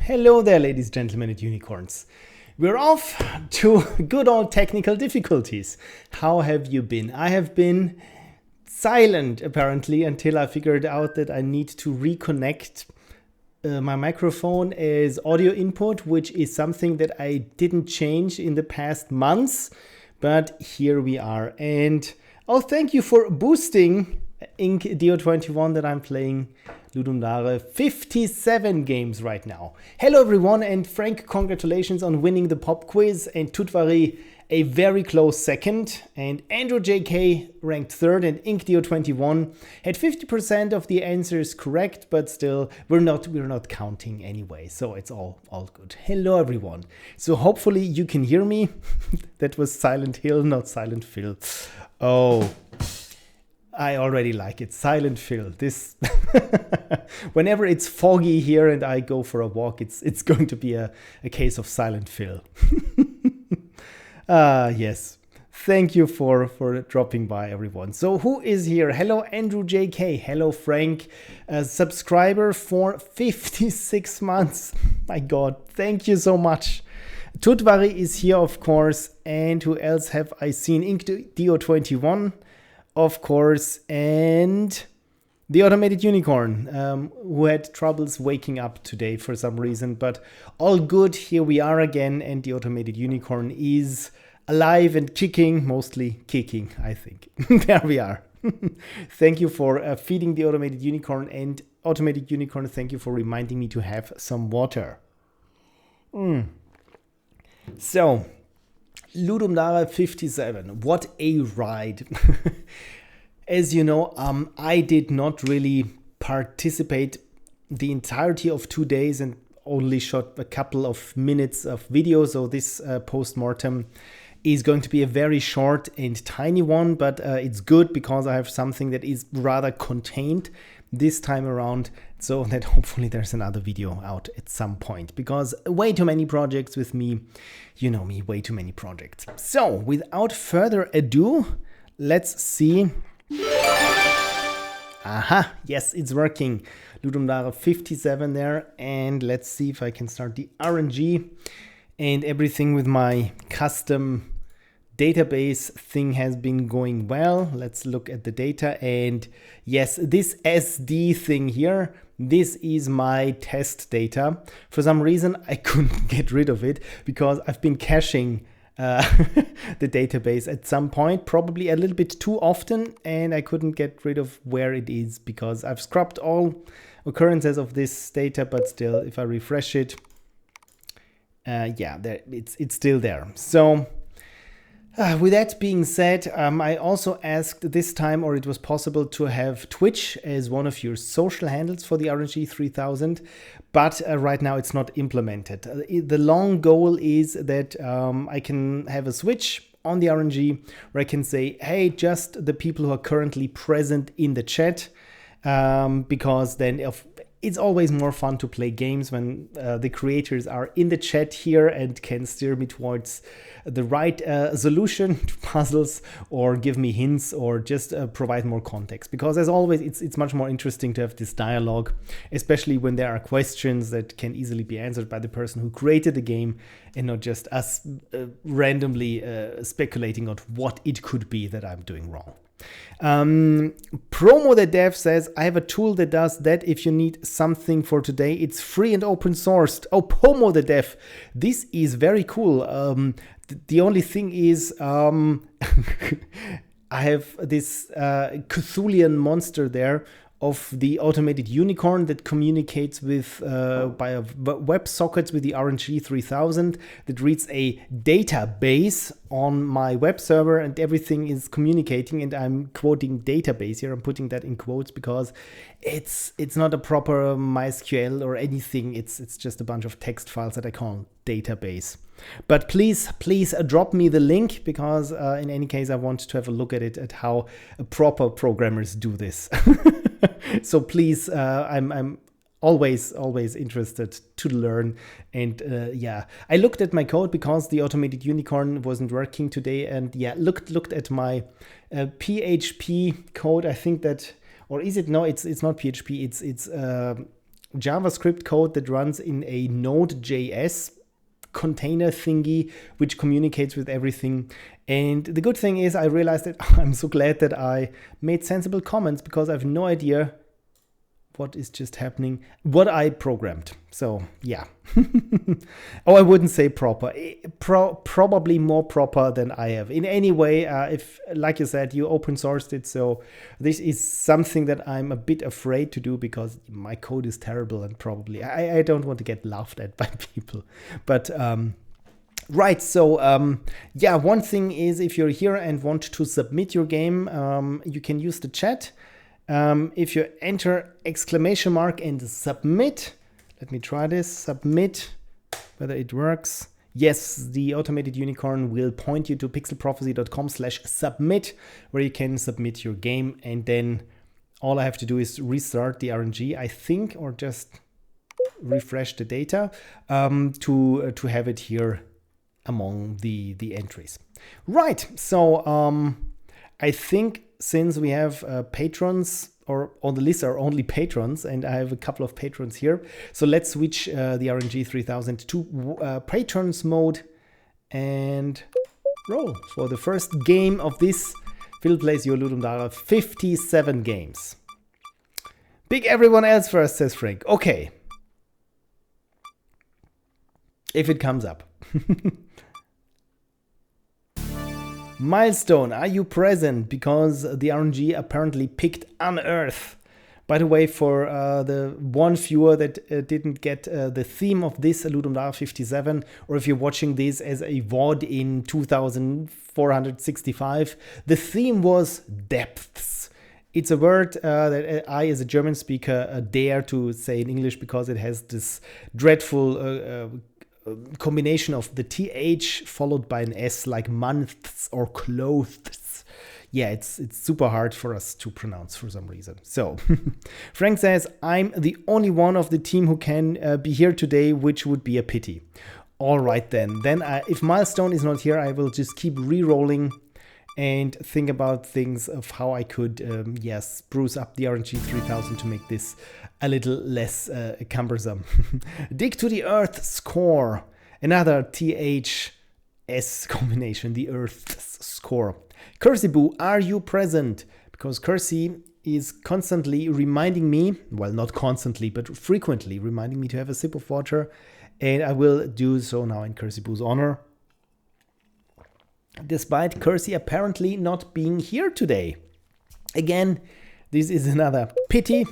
Hello there, ladies, gentlemen, and unicorns. We're off to good old technical difficulties. How have you been? I have been silent, apparently, until I figured out that I need to reconnect my microphone as audio input, which is something that I didn't change in the past months. But here we are. And thank you for boosting Inc. DO21 that I'm playing Ludum 57 games right now. Hello everyone, and Frank, congratulations on winning the pop quiz, and Tutvari a very close second, and Andrew JK ranked third, and Inc. DO21 had 50% of the answers correct, but still we're not counting anyway, so it's all good. Hello everyone. So hopefully you can hear me. That was Silent Hill, not Silent Phil. Oh, I already like it. Silent Phil. This whenever it's foggy here and I go for a walk, it's going to be a case of Silent Phil. Yes. Thank you for dropping by, everyone. So who is here? Hello, Andrew JK. Hello, Frank. A subscriber for 56 months. My God, thank you so much. Tutvari is here, of course. And who else have I seen? Inc. DO21. Of course, and the Automated Unicorn, who had troubles waking up today for some reason, but all good, here we are again, and the Automated Unicorn is alive and kicking, mostly kicking, I think. There we are. Thank you for feeding the Automated Unicorn, and Automated Unicorn, thank you for reminding me to have some water. So, Ludum 57, what a ride. As you know, I did not really participate the entirety of 2 days and only shot a couple of minutes of video, so this post-mortem is going to be a very short and tiny one, but it's good because I have something that is rather contained this time around, so that hopefully there's another video out at some point, because way too many projects with me, you know me, way too many projects. So without further ado, let's see. Aha, yes, it's working. Ludum 57 there, and let's see if I can start the RNG, and everything with my custom database thing has been going well. Let's look at the data, and yes, this SD thing here, this is my test data. For some reason I couldn't get rid of it because I've been caching the database at some point, probably a little bit too often, and I couldn't get rid of where it is because I've scrubbed all occurrences of this data, but still, if I refresh it, yeah, there, it's still there. So with that being said, I also asked this time, or it was possible to have Twitch as one of your social handles for the RNG 3000, but right now it's not implemented. The long goal is that I can have a switch on the RNG where I can say, hey, just the people who are currently present in the chat, because then it's always more fun to play games when the creators are in the chat here and can steer me towards the right solution to puzzles, or give me hints, or just provide more context. Because as always, it's much more interesting to have this dialogue, especially when there are questions that can easily be answered by the person who created the game, and not just us randomly speculating on what it could be that I'm doing wrong. Promo the Dev says, I have a tool that does that if you need something for today. It's free and open sourced. Oh, Promo the Dev. This is very cool. The only thing is, I have this Cthulhian monster there of the Automated Unicorn that communicates with by a web sockets with the RNG 3000 that reads a database on my web server, and everything is communicating, and I'm quoting database here. I'm putting that in quotes because it's not a proper MySQL or anything. It's just a bunch of text files that I call database. But please drop me the link, because in any case I want to have a look at it, at how proper programmers do this. So please, I'm always interested to learn. And yeah, I looked at my code because the Automated Unicorn wasn't working today, and yeah, looked at my PHP code. I think that, or is it? No, it's not PHP. It's JavaScript code that runs in a Node.js container thingy, which communicates with everything. And the good thing is I realized that I'm so glad that I made sensible comments, because I have no idea what is just happening, what I programmed. So yeah. Oh, I wouldn't say proper, probably more proper than I have. In any way, if, like you said, you open sourced it, so this is something that I'm a bit afraid to do, because my code is terrible, and probably I don't want to get laughed at by people. But right, so yeah, one thing is, if you're here and want to submit your game, you can use the chat. If you enter exclamation mark and submit, let me try this, submit, whether it works. Yes, the automated unicorn will point you to pixelprophecy.com/submit, where you can submit your game. And then all I have to do is restart the RNG, I think, or just refresh the data to have it here among the entries. Right, so I think since we have patrons, or on the list are only patrons, and I have a couple of patrons here, so let's switch the RNG 3000 to patrons mode and roll for the first game of this Phil Plays Your Ludum Dare 57 games. Pick everyone else first, says Frank. Okay. If it comes up. Milestone, are you present? Because the RNG apparently picked Unearth. By the way, for the one viewer that didn't get the theme of this Ludum Dare 57, or if you're watching this as a VOD in 2465, the theme was depths. It's a word that I, as a German speaker, dare to say in English, because it has this dreadful combination of the TH followed by an S, like months or clothes. Yeah, it's super hard for us to pronounce for some reason. So Frank says, I'm the only one of the team who can be here today, which would be a pity. All right, then if Milestone is not here, I will just keep re-rolling and think about things of how I could, spruce up the RNG 3000 to make this a little less cumbersome. Dig to the Earth score. Another THS combination, the Earth's score. Cursey-Boo, are you present? Because Cursey is constantly reminding me, well, not constantly, but frequently reminding me to have a sip of water. And I will do so now in Cursey-Boo's honor, despite Cursey apparently not being here today. Again, this is another pity.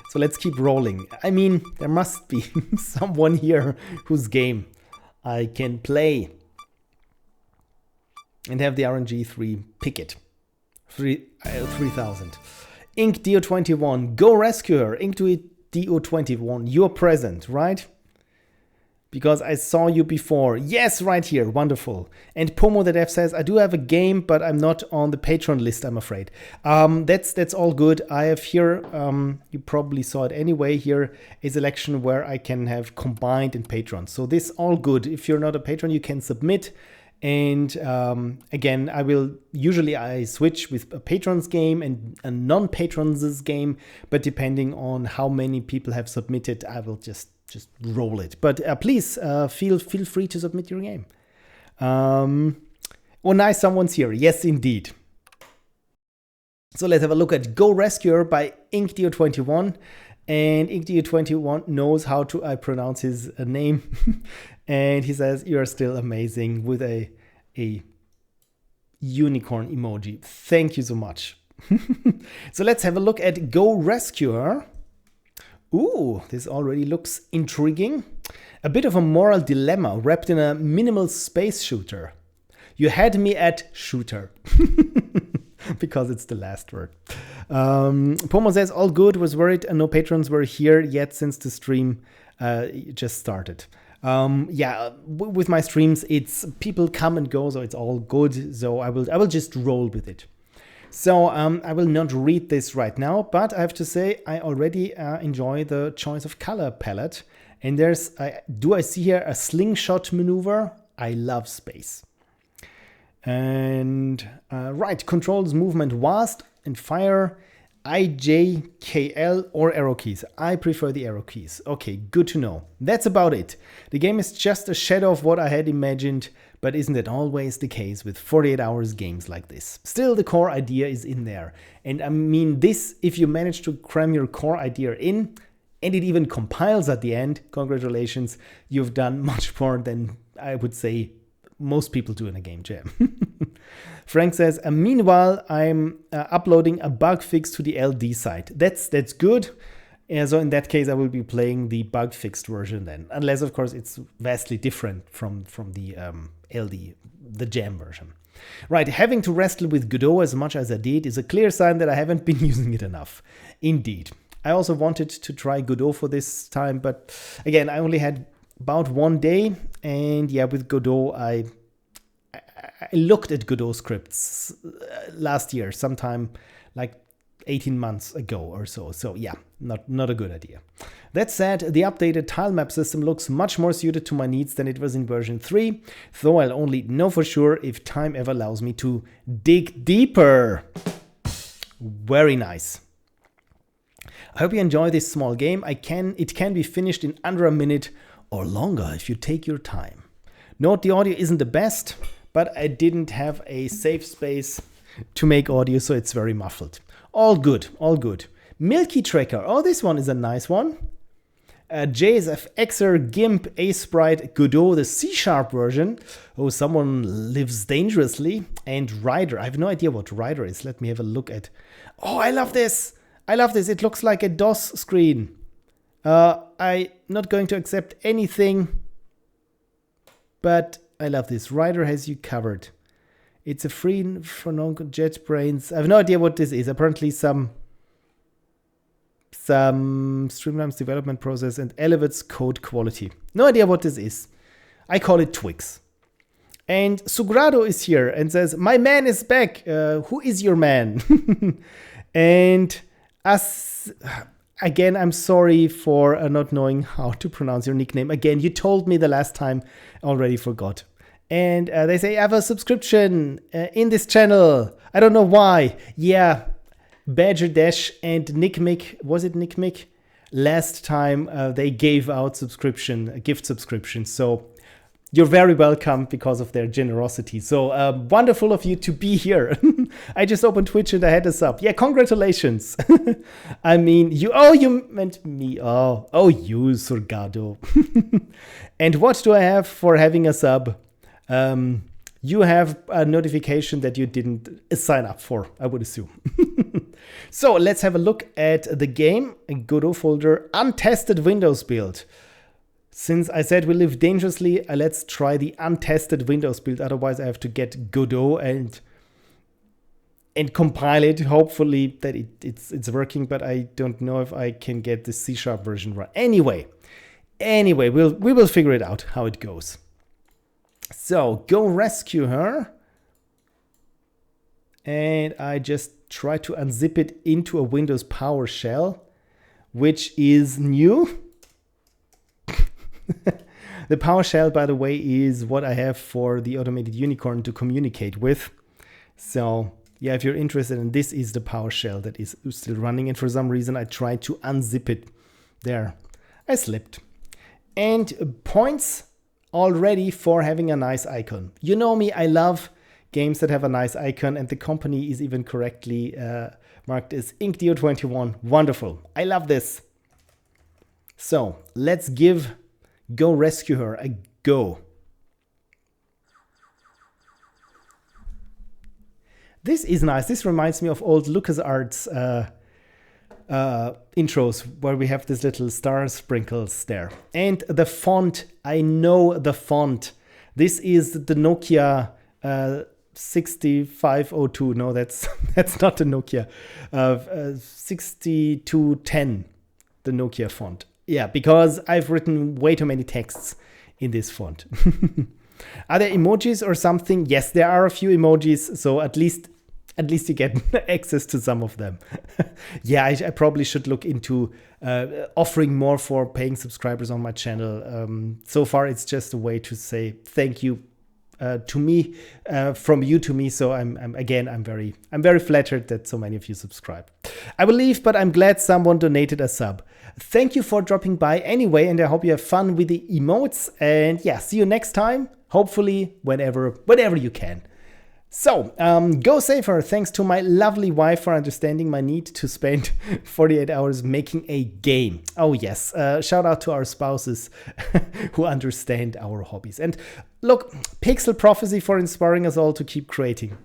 So let's keep rolling. I mean, there must be someone here whose game I can play and have the RNG 3 pick it. 3000. Ink DO21, go rescue her. Ink DO21, you're present, right? Because I saw you before. Yes, right here. Wonderful. And Pomo the Dev says, I do have a game, but I'm not on the Patreon list, I'm afraid. That's all good. I have here, you probably saw it anyway, here a selection where I can have combined and Patreon. So this all good. If you're not a patron, you can submit. And again, I switch with a patron's game and a non-patron's game, but depending on how many people have submitted, I will just roll it. But please feel free to submit your game. Oh, nice, someone's here. Yes, indeed. So let's have a look at Go Rescuer by InkDO21. And InkDO21 knows how to pronounce his name. And he says, you're still amazing, with a unicorn emoji. Thank you so much. So let's have a look at Go Rescuer. Ooh, this already looks intriguing. A bit of a moral dilemma wrapped in a minimal space shooter. You had me at shooter. Because it's the last word. Pomo says, all good, was worried no patrons were here yet since the stream just started. With my streams, it's people come and go, so it's all good. So I will just roll with it. So I will not read this right now, but I have to say I already enjoy the choice of color palette. And do I see here a slingshot maneuver? I love space. And right, controls movement vast and fire. IJKL or arrow keys. I prefer the arrow keys. Okay, good to know. That's about it. The game is just a shadow of what I had imagined, but isn't it always the case with 48 hours games like this? Still, the core idea is in there. And I mean, this, if you manage to cram your core idea in, and it even compiles at the end, congratulations, you've done much more than I would say most people do in a game jam. Frank says, meanwhile, I'm uploading a bug fix to the LD site. That's good. So in that case, I will be playing the bug fixed version then. Unless, of course, it's vastly different from the LD, the jam version. Right, having to wrestle with Godot as much as I did is a clear sign that I haven't been using it enough. Indeed. I also wanted to try Godot for this time, but again, I only had about 1 day. And yeah, with Godot, I looked at Godot scripts last year, sometime like 18 months ago or so. So yeah, not a good idea. That said, the updated tile map system looks much more suited to my needs than it was in version 3, though I'll only know for sure if time ever allows me to dig deeper. Very nice. I hope you enjoy this small game. It can be finished in under a minute or longer if you take your time. Note the audio isn't the best, but I didn't have a safe space to make audio, so it's very muffled. All good, all good. Milky Tracker. Oh, this one is a nice one. JSF Xer GIMP A Sprite Godot, the C# version. Oh, someone lives dangerously. And Rider. I have no idea what Rider is. Let me have a look at. Oh, I love this. I love this. It looks like a DOS screen. I'm not going to accept anything, but I love this. Rider has you covered. It's a free for non-JetBrains. I have no idea what this is. Apparently some streamlines development process and elevates code quality. No idea what this is. I call it Twix. And Sugrado is here and says, my man is back. Who is your man? And again, I'm sorry for not knowing how to pronounce your nickname. Again, you told me the last time, already forgot. And they say, I have a subscription in this channel. I don't know why. Yeah, Badger Dash and Nick Mick, was it Nick Mick? Last time they gave out gift subscription. So you're very welcome because of their generosity. So wonderful of you to be here. I just opened Twitch and I had a sub. Yeah, congratulations. I mean, you meant me. Oh, you, Surgado. And what do I have for having a sub? You have a notification that you didn't sign up for, I would assume. So let's have a look at the game. Godot folder, untested Windows build. Since I said we live dangerously, let's try the untested Windows build. Otherwise, I have to get Godot and compile it. Hopefully that it's working, but I don't know if I can get the C# version right. Anyway, we will figure it out how it goes. So go rescue her. And I just try to unzip it into a Windows PowerShell, which is new. The PowerShell, by the way, is what I have for the automated unicorn to communicate with. So yeah, if you're interested in this, is the PowerShell that is still running. And for some reason, I tried to unzip it. There, I slipped. And points already for having a nice icon. You know me, I love games that have a nice icon, and the company is even correctly marked as InkDeo21. Wonderful. I love this. So let's give Go Rescue Her a go. This is nice. This reminds me of old LucasArts intros where we have these little star sprinkles there. And the font, I know the font. This is the Nokia 6502. No, that's not the Nokia. 6210, the Nokia font. Yeah, because I've written way too many texts in this font. Are there emojis or something? Yes, there are a few emojis, so at least you get access to some of them. Yeah, I probably should look into offering more for paying subscribers on my channel. So far, it's just a way to say thank you to me, from you to me. So I'm very flattered that so many of you subscribe. I will leave, but I'm glad someone donated a sub. Thank you for dropping by anyway, and I hope you have fun with the emotes. And yeah, see you next time. Hopefully, whenever you can. So, go safer. Thanks to my lovely wife for understanding my need to spend 48 hours making a game. Oh yes, shout out to our spouses who understand our hobbies. And look, Pixel Prophecy for inspiring us all to keep creating.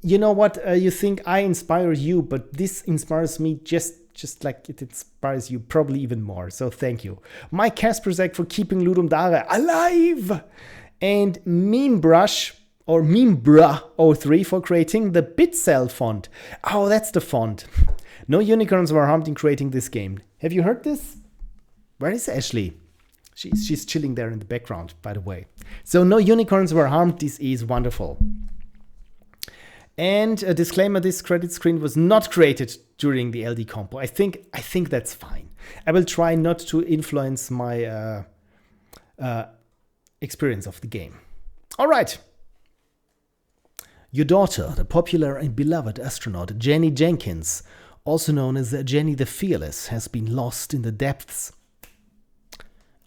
You know what? You think I inspire you, but this inspires me just like it inspires you probably even more. So thank you. Mike Kasperzak for keeping Ludum Dare alive. And Memebrush or Memebra03 for creating the BitCell font. Oh, that's the font. No unicorns were harmed in creating this game. Have you heard this? Where is Ashley? She's chilling there in the background, by the way. So no unicorns were harmed. This is wonderful. And a disclaimer, this credit screen was not created during the LD compo. I think that's fine. I will try not to influence my experience of the game. All right. Your daughter, the popular and beloved astronaut Jenny Jenkins, also known as Jenny the Fearless, has been lost in the depths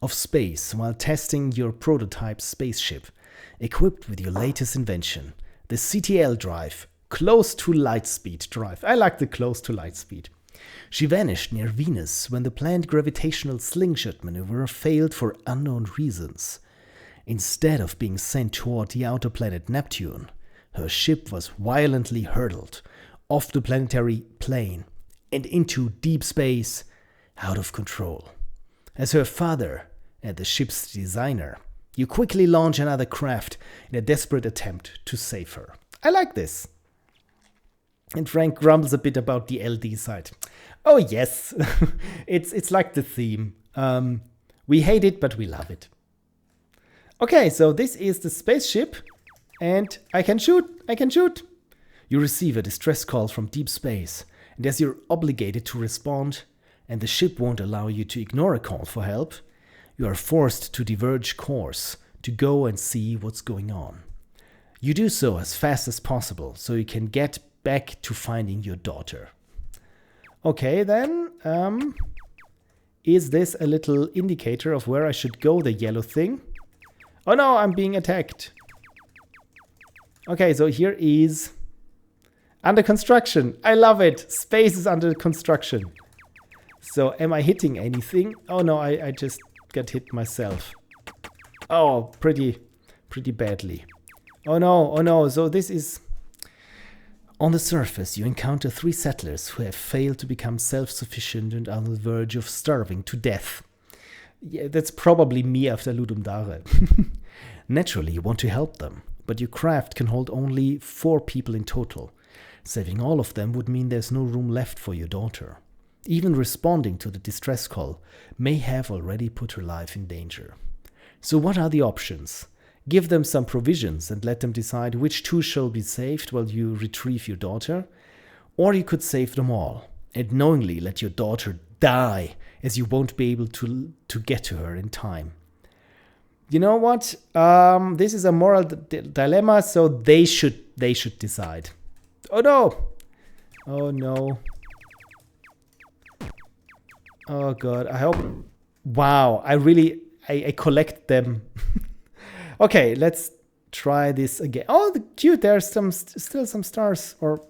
of space while testing your prototype spaceship, equipped with your latest invention, the CTL drive, close to light speed drive. I like the close to light speed. She vanished near Venus when the planned gravitational slingshot maneuver failed for unknown reasons. Instead of being sent toward the outer planet Neptune, her ship was violently hurtled off the planetary plane and into deep space, out of control. As her father and the ship's designer, you quickly launch another craft in a desperate attempt to save her. I like this. And Frank grumbles a bit about the LD side. Oh yes, it's like the theme. We hate it, but we love it. Okay, so this is the spaceship. And I can shoot. You receive a distress call from deep space, and as you're obligated to respond, and the ship won't allow you to ignore a call for help, you are forced to diverge course to go and see what's going on. You do so as fast as possible, so you can get back to finding your daughter. Okay, then, is this a little indicator of where I should go, the yellow thing? Oh no, I'm being attacked. Okay, so here is under construction. I love it. Space is under construction. So am I hitting anything? Oh no, I just got hit myself. Oh, pretty badly. Oh no. So this is... On the surface, you encounter 3 settlers who have failed to become self-sufficient and are on the verge of starving to death. Yeah, that's probably me after Ludum Dare. Naturally, you want to help them, but your craft can hold only 4 people in total. Saving all of them would mean there's no room left for your daughter. Even responding to the distress call may have already put her life in danger. So what are the options? Give them some provisions and let them decide which 2 shall be saved while you retrieve your daughter. Or you could save them all and knowingly let your daughter die, as you won't be able to get to her in time. You know what? This is a moral dilemma, so they should decide. Oh no! Oh no. Oh god, I hope... Wow, I collect them. Okay, let's try this again. Oh, cute, there's still some stars. Or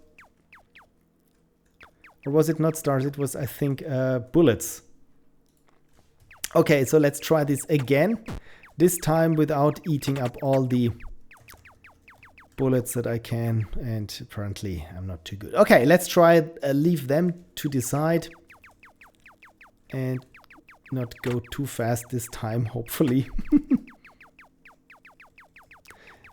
was it not stars? It was, I think, bullets. Okay, so let's try this again. This time without eating up all the bullets that I can. And apparently I'm not too good. Okay, let's try leave them to decide. And not go too fast this time, hopefully.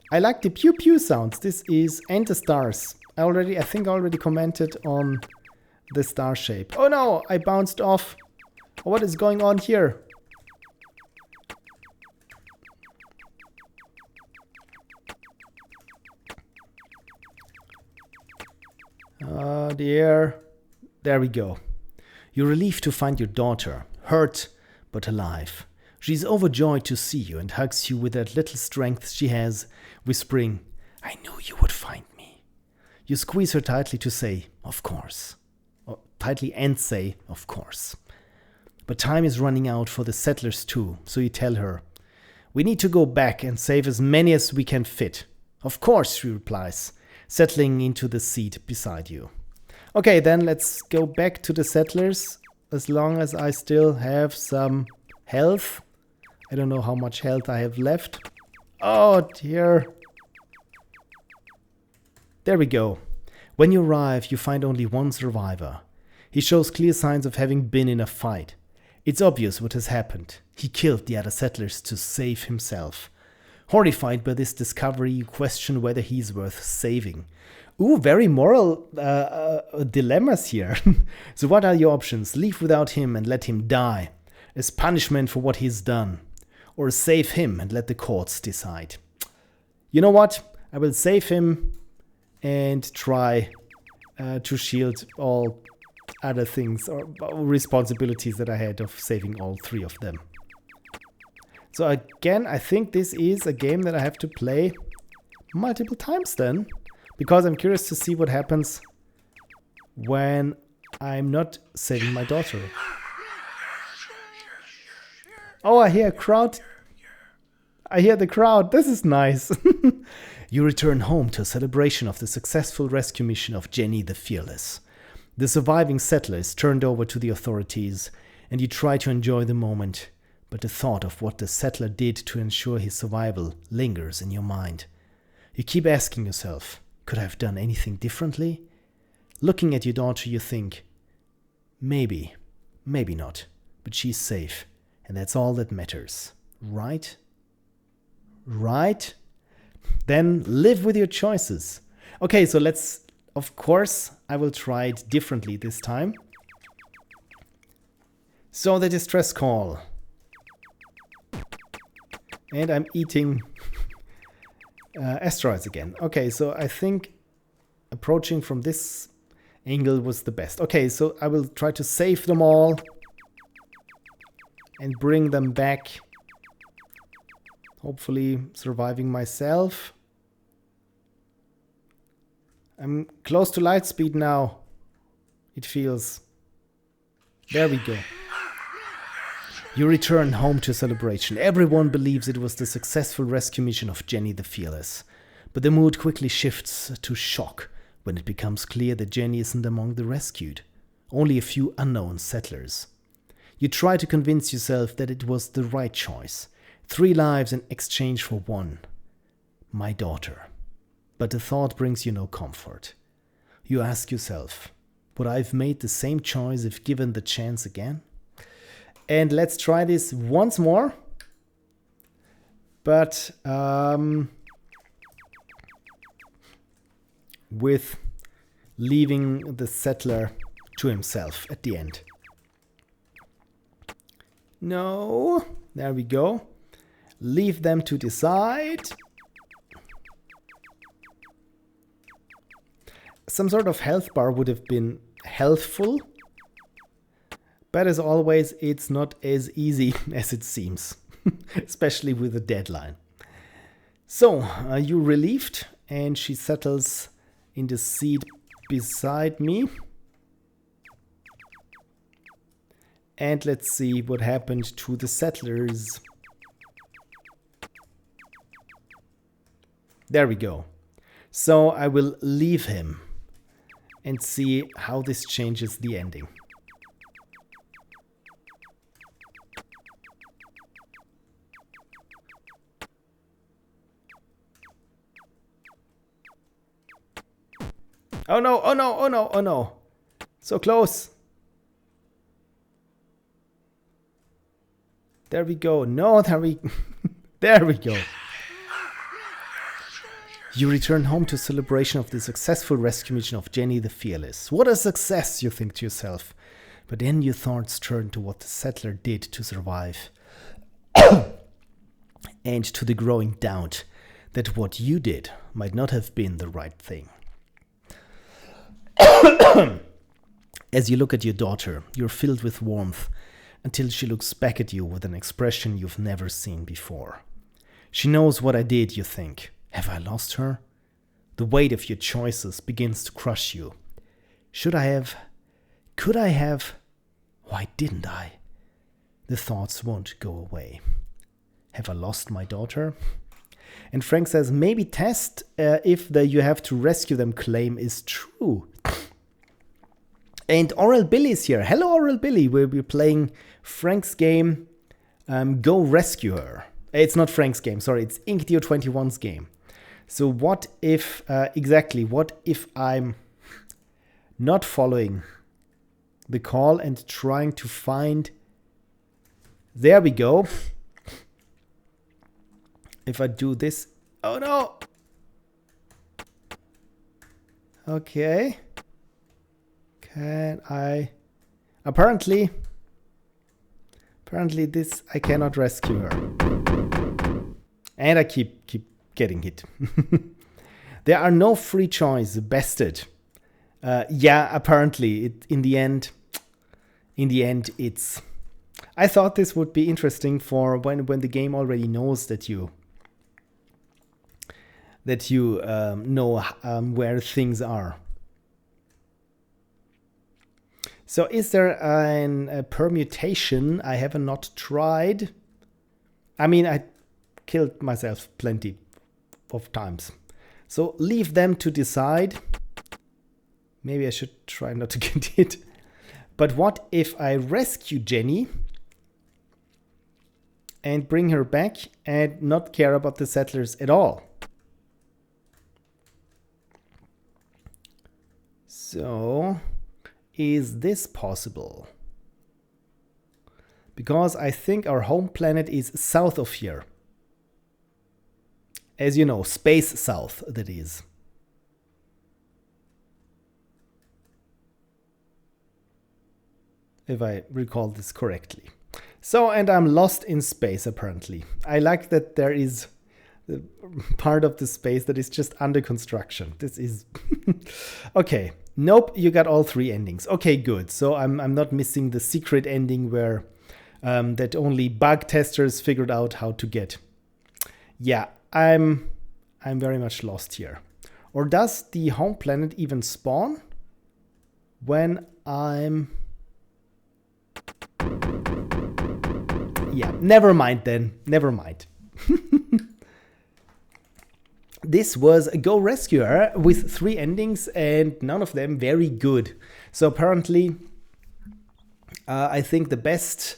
I like the pew pew sounds. This is and the stars. I think I already commented on the star shape. Oh no, I bounced off. What is going on here? Oh dear. There we go. You're relieved to find your daughter, hurt but alive. She is overjoyed to see you and hugs you with that little strength she has, whispering, "I knew you would find me." You squeeze her tightly to say, "Of course." Or tightly and say, "Of course." But time is running out for the settlers too, so you tell her, "We need to go back and save as many as we can fit." "Of course," she replies, settling into the seat beside you. Okay, then let's go back to the settlers, as long as I still have some health. I don't know how much health I have left. Oh dear. There we go. When you arrive, you find only one survivor. He shows clear signs of having been in a fight. It's obvious what has happened. He killed the other settlers to save himself. Horrified by this discovery, you question whether he's worth saving. Ooh, very moral dilemmas here. So what are your options? Leave without him and let him die as punishment for what he's done. Or save him and let the courts decide. You know what? I will save him and try to shield all other things or responsibilities that I had of saving all three of them. So again, I think this is a game that I have to play multiple times then, because I'm curious to see what happens when I'm not saving my daughter. Oh, I hear a crowd. I hear the crowd. This is nice. You return home to a celebration of the successful rescue mission of Jenny the Fearless. The surviving settler is turned over to the authorities, and you try to enjoy the moment, but the thought of what the settler did to ensure his survival lingers in your mind. You keep asking yourself, could I have done anything differently? Looking at your daughter, you think, maybe not, but she's safe, and that's all that matters, right? Right? Then live with your choices. Okay, so let's, of course, I will try it differently this time. So the distress call. And I'm eating asteroids again. Okay, so I think approaching from this angle was the best. Okay, so I will try to save them all and bring them back. Hopefully surviving myself. I'm close to light speed now. It feels. There we go. You return home to celebration. Everyone believes it was the successful rescue mission of Jenny the Fearless. But the mood quickly shifts to shock when it becomes clear that Jenny isn't among the rescued. Only a few unknown settlers. You try to convince yourself that it was the right choice. 3 lives in exchange for 1. My daughter. But the thought brings you no comfort. You ask yourself, would I have made the same choice if given the chance again? And let's try this once more. But with leaving the settler to himself at the end. No, there we go. Leave them to decide. Some sort of health bar would have been helpful. But as always, it's not as easy as it seems. Especially with a deadline. So, are you relieved? And she settles in the seat beside me. And let's see what happened to the settlers. There we go. So I will leave him and see how this changes the ending. Oh no, oh no, oh no, oh no. So close. There we go. No, there we go. You return home to celebration of the successful rescue mission of Jenny the Fearless. What a success, you think to yourself. But then your thoughts turn to what the settler did to survive. And to the growing doubt that what you did might not have been the right thing. As you look at your daughter, you're filled with warmth until she looks back at you with an expression you've never seen before. She knows what I did, you think. Have I lost her? The weight of your choices begins to crush you. Should I have? Could I have? Why didn't I? The thoughts won't go away. Have I lost my daughter? And Frank says, maybe test if the you have to rescue them claim is true. And Oral Billy is here. Hello, Oral Billy. We'll be playing Frank's game, Go Rescue Her. It's not Frank's game, sorry. It's Inkdio21's game. So what if, what if I'm not following the call and trying to find... There we go. If I do this... Oh no! Okay. Can I... Apparently this... I cannot rescue her. And I keep getting hit. There are no free choice. Bested. Yeah, apparently. In the end, it's... I thought this would be interesting for when the game already knows that you know where things are. So is there a permutation I have not tried? I mean, I killed myself plenty of times. So leave them to decide. Maybe I should try not to get hit. But what if I rescue Jenny and bring her back and not care about the settlers at all? So, is this possible? Because I think our home planet is south of here. As you know, space south, that is. If I recall this correctly. So, and I'm lost in space, apparently. I like that there is the part of the space that is just under construction. This is... Okay. Nope, you got all three endings. Okay, good. So I'm not missing the secret ending where that only bug testers figured out how to get. Yeah, I'm very much lost here. Or does the home planet even spawn when I'm... Yeah, never mind then. Never mind. This was a Go Rescue Her with 3 endings and none of them very good. So apparently, I think the best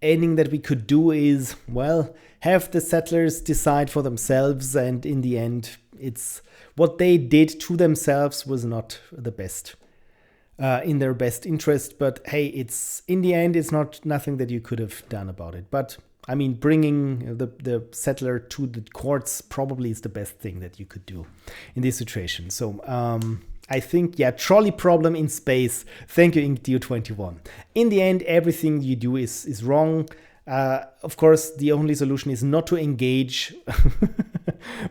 ending that we could do is, well, have the settlers decide for themselves, and in the end, it's what they did to themselves was not the best, in their best interest. But hey, it's in the end, it's nothing that you could have done about it. But I mean, bringing the settler to the courts probably is the best thing that you could do in this situation. So I think, yeah, trolley problem in space. Thank you, Inkdio21. In the end, everything you do is wrong. Of course, the only solution is not to engage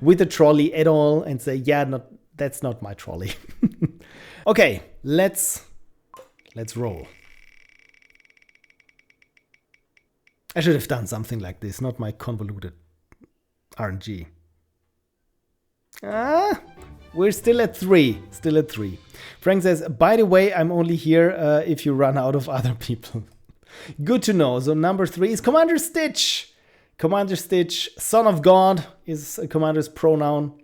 with the trolley at all and say, yeah, that's not my trolley. Okay, let's roll. I should have done something like this, not my convoluted RNG. We're still at 3. Still at 3. Frank says, by the way, I'm only here if you run out of other people. Good to know. So number 3 is Commander Stitch. Commander Stitch, son of God, is a commander's pronoun.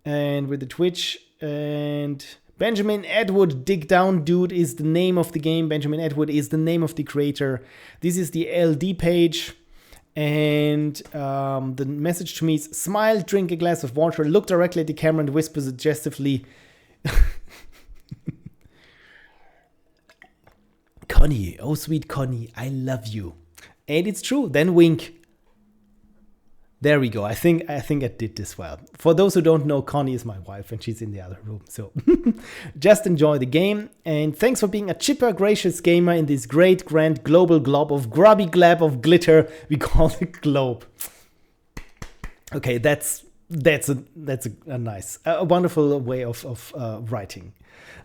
And with the Twitch. And Benjamin Edward Dig Down Dude is the name of the game. Benjamin Edward is the name of the creator. This is the LD page. And the message to me is, smile, drink a glass of water, look directly at the camera and whisper suggestively, Connie, oh sweet Connie, I love you. And it's true, then wink. There we go. I think I did this well. For those who don't know, Connie is my wife and she's in the other room. So just enjoy the game. And thanks for being a chipper, gracious gamer in this great, grand, global glob of grubby glab of glitter we call the globe. Okay, that's That's a nice, a wonderful way of writing.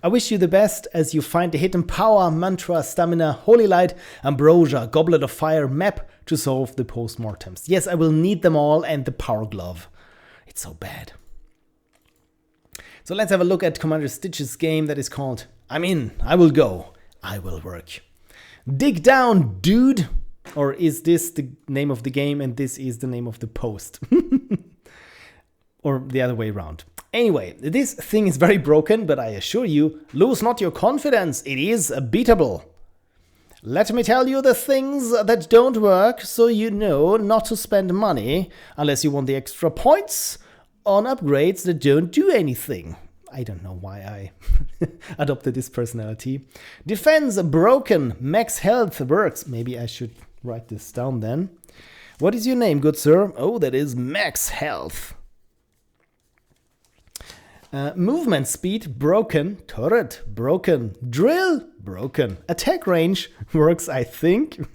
I wish you the best as you find the hidden power, mantra, stamina, holy light, ambrosia, goblet of fire map to solve the postmortems. Yes, I will need them all, and the power glove. It's so bad. So let's have a look at Commander Stitch's game that is called I'm in, I will go, I will work. Dig down, dude! Or is this the name of the game and this is the name of the post? Or the other way around. Anyway, this thing is very broken, but I assure you, lose not your confidence, it is beatable. Let me tell you the things that don't work, so you know not to spend money unless you want the extra points on upgrades that don't do anything. I don't know why I adopted this personality. Defense broken, max health works. Maybe I should write this down then. What is your name, good sir? Oh, that is max health. Movement speed broken, turret broken, drill broken, attack range works, I think.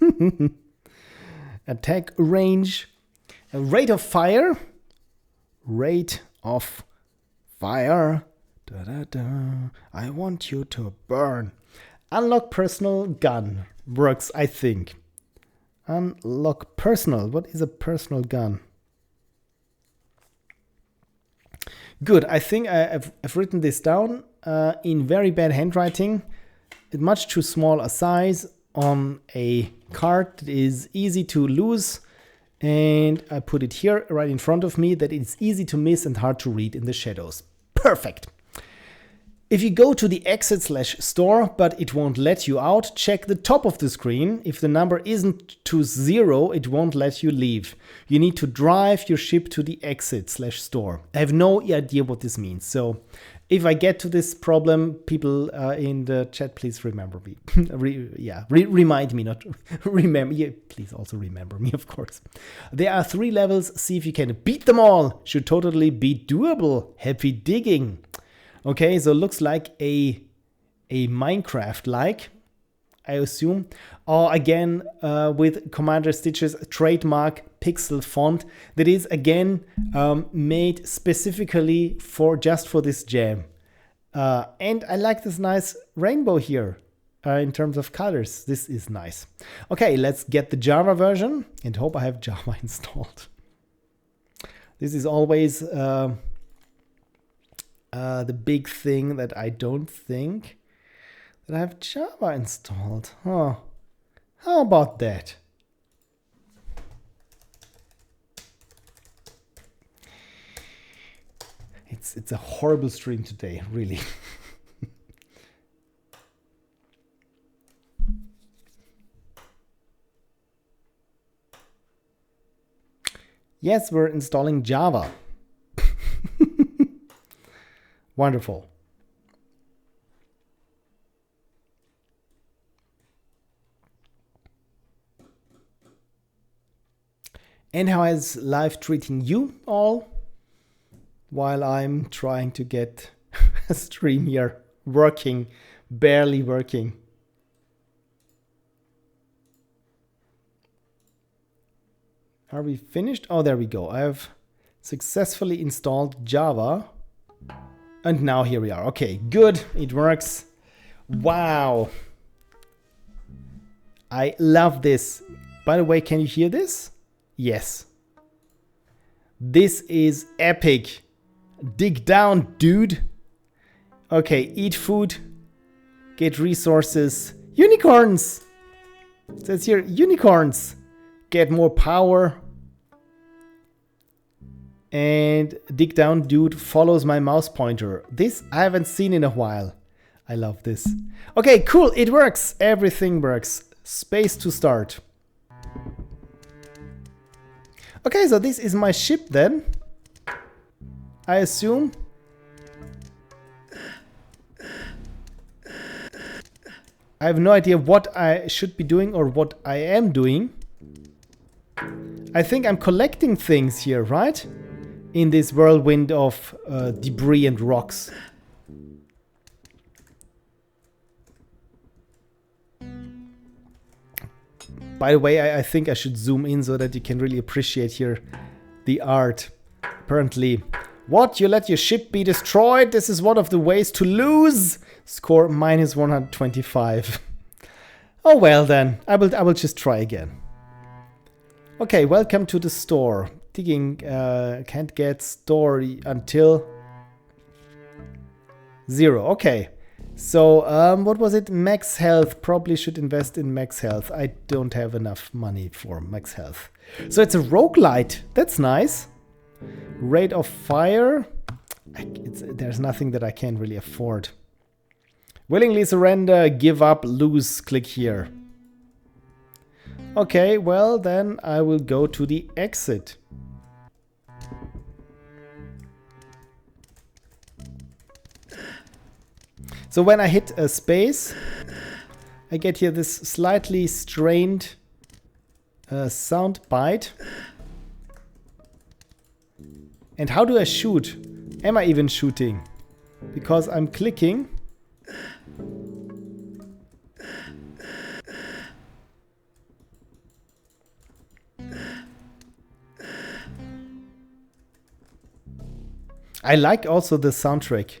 Attack range, rate of fire, da, da, da. I want you to burn. Unlock personal gun works, I think. Unlock personal. What is a personal gun? Good, I think I've written this down in very bad handwriting. It's much too small a size on a card that is easy to lose. And I put it here right in front of me that it's easy to miss and hard to read in the shadows. Perfect. If you go to the exit/store, but it won't let you out, check the top of the screen. If the number isn't to 0, it won't let you leave. You need to drive your ship to the exit/store. I have no idea what this means. So if I get to this problem, people in the chat, please remember me. Remind me, not remember. Yeah, please also remember me, of course. There are 3 levels. See if you can beat them all. Should totally be doable. Happy digging. Okay, so it looks like a Minecraft-like, I assume. Or again, with Commander Stitch's trademark pixel font that is again made specifically just for this jam. And I like this nice rainbow here in terms of colors. This is nice. Okay, let's get the Java version and hope I have Java installed. This is always the big thing that I don't think that I have Java installed. Huh. How about that? It's a horrible stream today, really. Yes, we're installing Java. Wonderful. And how is life treating you all while I'm trying to get a stream here working, barely working? Are we finished? Oh, there we go. I have successfully installed Java. And now here we are. Okay, good. It works. Wow. I love this. By the way, can you hear this? Yes. This is epic. Dig down, dude. Okay, eat food. Get resources. Unicorns. It says here, unicorns. Get more power. And dig down, dude, follows my mouse pointer. This I haven't seen in a while. I love this. Okay, cool, it works. Everything works. Space to start. Okay, so this is my ship then. I assume. I have no idea what I should be doing or what I am doing. I think I'm collecting things here, right? In this whirlwind of debris and rocks. By the way, I think I should zoom in so that you can really appreciate here the art. Apparently. What? You let your ship be destroyed? This is one of the ways to lose. Score minus 125. Oh well then. I will just try again. Okay, welcome to the store. Digging can't get store until 0. Okay. So what was it? Max health. Probably should invest in max health. I don't have enough money for max health. So it's a roguelite. That's nice. Rate of fire. There's nothing that I can really afford. Willingly surrender, give up, lose. Click here. Okay, well then I will go to the exit. So when I hit a space, I get here this slightly strained sound bite. And how do I shoot? Am I even shooting? Because I'm clicking. I like also the soundtrack.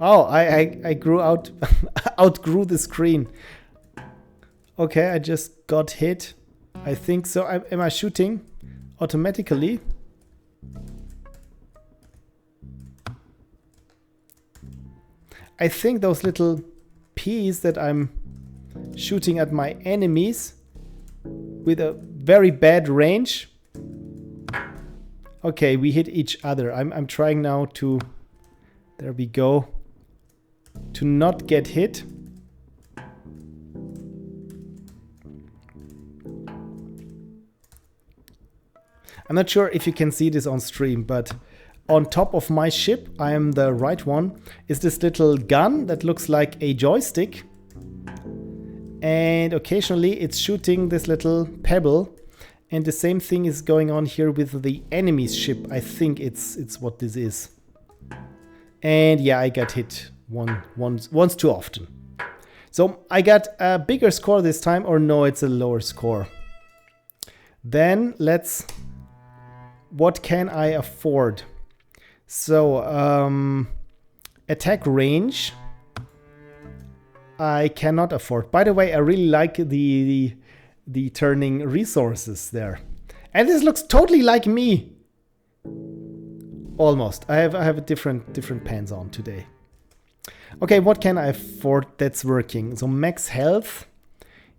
Oh, I grew out, outgrew the screen. Okay, I just got hit. I think so. Am I shooting automatically? I think those little peas that I'm shooting at my enemies with a very bad range. Okay, we hit each other. I'm trying now to, there we go, to not get hit. I'm not sure if you can see this on stream, but on top of my ship, I am the right one, is this little gun that looks like a joystick. And occasionally it's shooting this little pebble. And the same thing is going on here with the enemy's ship. I think it's what this is. And yeah, I got hit once too often. So I got a bigger score this time, or no, it's a lower score. Then let's... What can I afford? So, attack range, I cannot afford. By the way, I really like the turning resources there. And this looks totally like me. Almost. I have a different pants on today. Okay, what can I afford that's working? So max health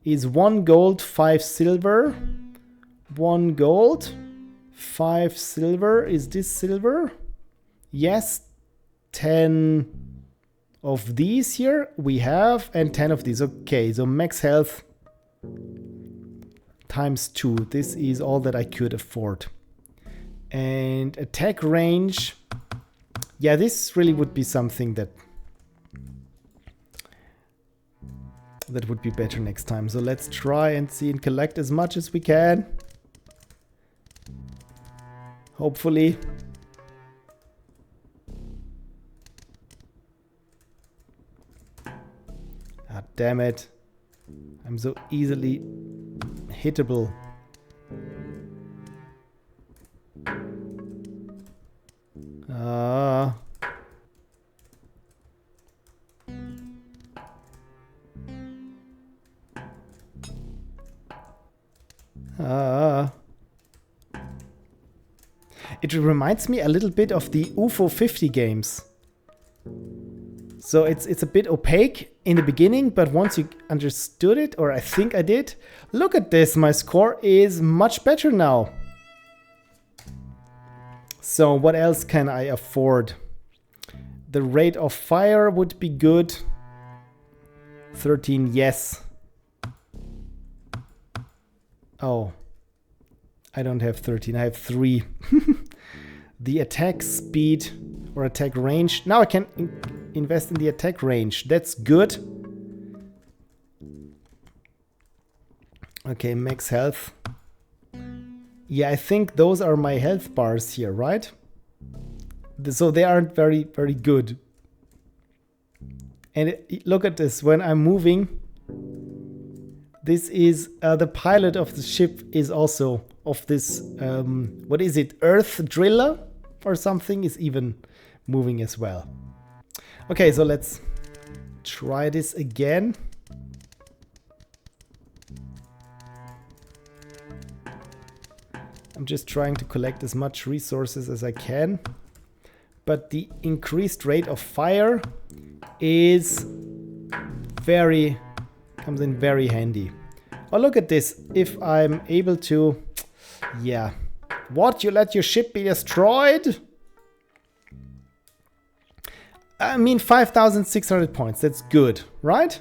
is 1 gold, 5 silver. 1 gold, 5 silver. Is this silver? Yes. 10 of these here we have, and 10 of these. Okay, so max health times 2. This is all that I could afford. And attack range. Yeah, this really would be something that would be better next time. So let's try and see and collect as much as we can. Hopefully. Ah, damn it. I'm so easily hittable. It reminds me a little bit of the UFO 50 games. So it's a bit opaque in the beginning, but once you understood it, or I think I did, look at this, my score is much better now. So what else can I afford? The rate of fire would be good. 13, yes. Oh, I don't have 13, I have 3. The attack speed or attack range. Now I can invest in the attack range. That's good. Okay, max health. Yeah, I think those are my health bars here, right? So they aren't very, very good. And look at this. When I'm moving, This is the pilot of the ship is also of this, what is it, Earth Driller or something is even moving as well. Okay, so let's try this again. I'm just trying to collect as much resources as I can. But the increased rate of fire is comes in very handy. Oh, look at this. If I'm able to, yeah. What? You let your ship be destroyed? I mean, 5,600 points. That's good, right?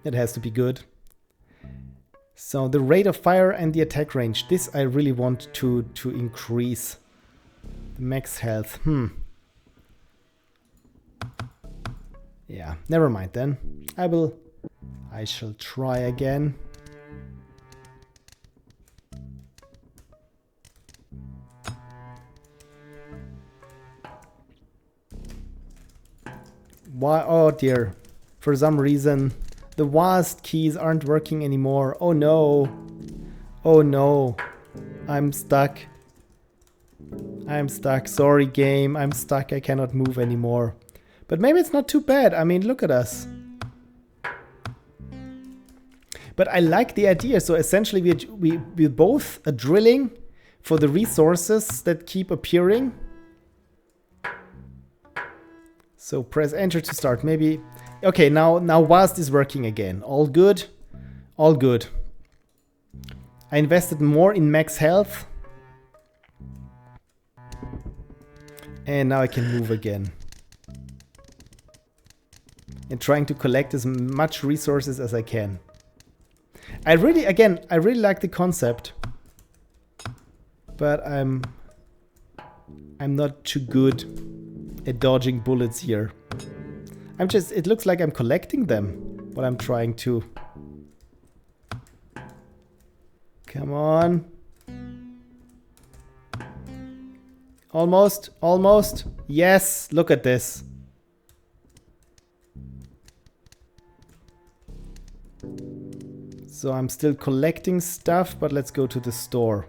It has to be good. So the rate of fire and the attack range. This I really want to increase. The max health. Yeah, never mind then. I shall try again. Why? Oh dear. For some reason, the WASD keys aren't working anymore. Oh no. Oh no. I'm stuck. I'm stuck. Sorry, game. I'm stuck. I cannot move anymore. But maybe it's not too bad. I mean, look at us. But I like the idea. So essentially, we both are drilling for the resources that keep appearing. So press enter to start. Maybe. Okay, now WASD is working again. All good. All good. I invested more in max health. And now I can move again. And trying to collect as much resources as I can. I really like the concept. But I'm not too good at dodging bullets here. It looks like I'm collecting them while I'm trying to. Come on. Almost, almost. Yes, look at this. So I'm still collecting stuff, but let's go to the store.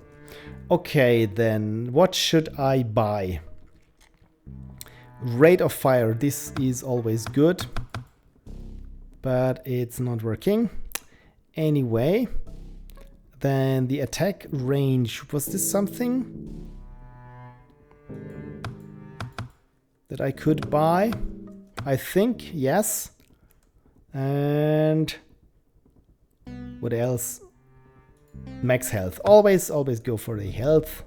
Okay, then what should I buy? Rate of fire, this is always good, but it's not working. Anyway, then the attack range, was this something that I could buy? I think, yes. And what else? Max health, always go for the health.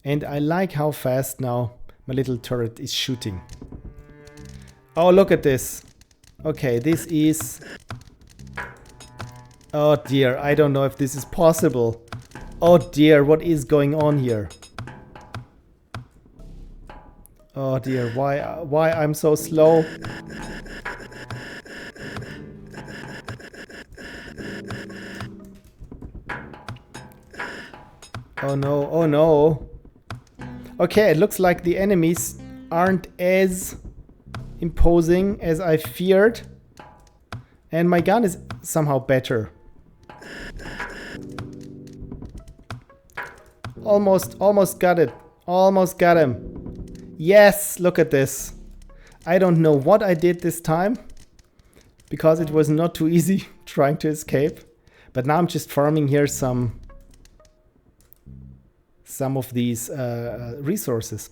And I like how fast now my little turret is shooting. Oh, look at this. Okay, this is... Oh dear, I don't know if this is possible. Oh dear, what is going on here? Oh dear, why I'm so slow? Oh no, oh no. Okay, it looks like the enemies aren't as imposing as I feared. And my gun is somehow better. Almost got it. Almost got him. Yes, look at this. I don't know what I did this time, because it was not too easy trying to escape. But now I'm just farming here some of these resources.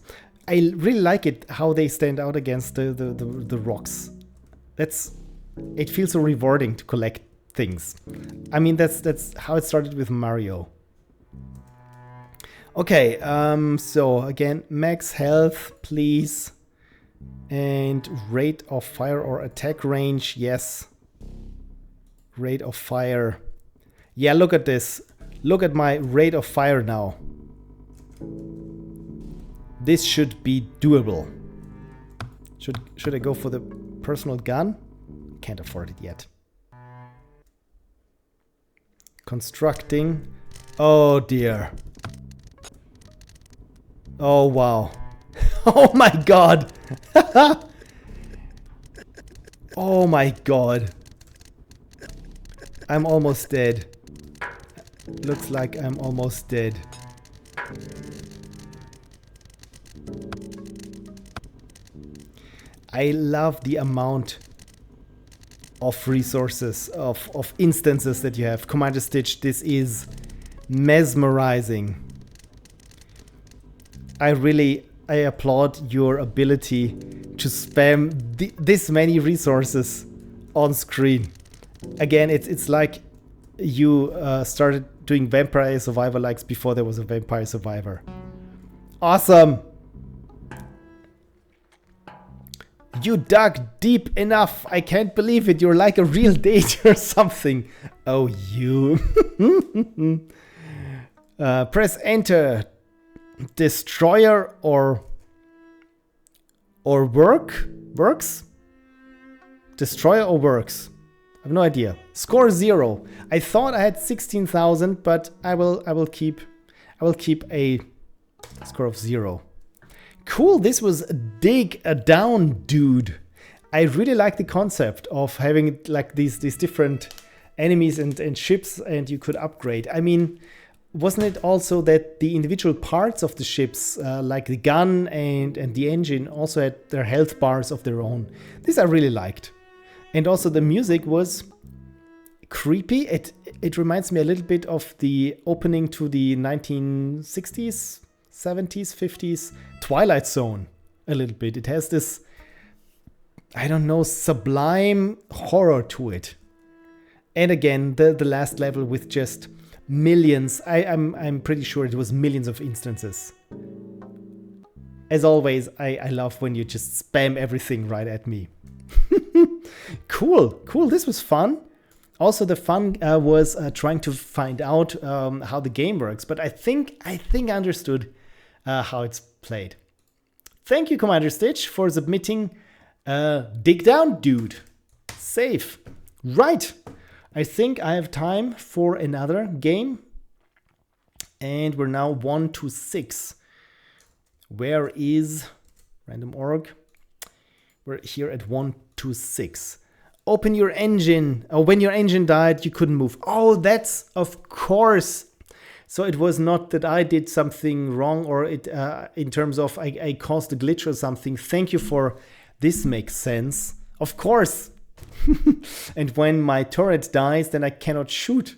I really like it how they stand out against the rocks. It feels so rewarding to collect things. I mean, that's how it started with Mario. Okay, so again, max health, please. And rate of fire or attack range, yes. Rate of fire. Yeah, look at this. Look at my rate of fire now. This should be doable. Should I go for the personal gun? Can't afford it yet. Constructing. Oh dear. Oh wow. Oh my god. Oh my god. I'm almost dead. Looks like I'm almost dead. I love the amount of resources, of instances that you have. commanderstitch, this is mesmerizing. I applaud your ability to spam this many resources on screen. Again, it's like you started doing Vampire Survivor likes before there was a Vampire Survivor. Awesome! You dug deep enough. I can't believe it. You're like a real date or something. Oh, you. Press enter. Destroyer or works? Destroyer or works? I have no idea. Score 0. I thought I had 16,000, but I will keep a score of 0. Cool, this was Dig a Down Dude. I really like the concept of having like these different enemies and ships, and you could upgrade. I mean, wasn't it also that the individual parts of the ships, like the gun and the engine, also had their health bars of their own? This I really liked. And also the music was creepy. It reminds me a little bit of the opening to the 1960s, 70s, 50s Twilight Zone a little bit. It has this, I don't know, sublime horror to it. And again, the last level with just millions. I'm pretty sure it was millions of instances. As always, I love when you just spam everything right at me. Cool. This was fun. Also, the fun was trying to find out how the game works. But I think I understood how it's played. Thank you, commanderstitch, for submitting Dig Down Dude. Save. Right. I think I have time for another game. And we're now 1 to 6. Where is random org? We're here at 1 to 6. Open your engine. Oh, when your engine died, you couldn't move. Oh, that's of course. So it was not that I did something wrong, or it in terms of I caused a glitch or something. Thank you for this. Makes sense. Of course. And when my turret dies, then I cannot shoot.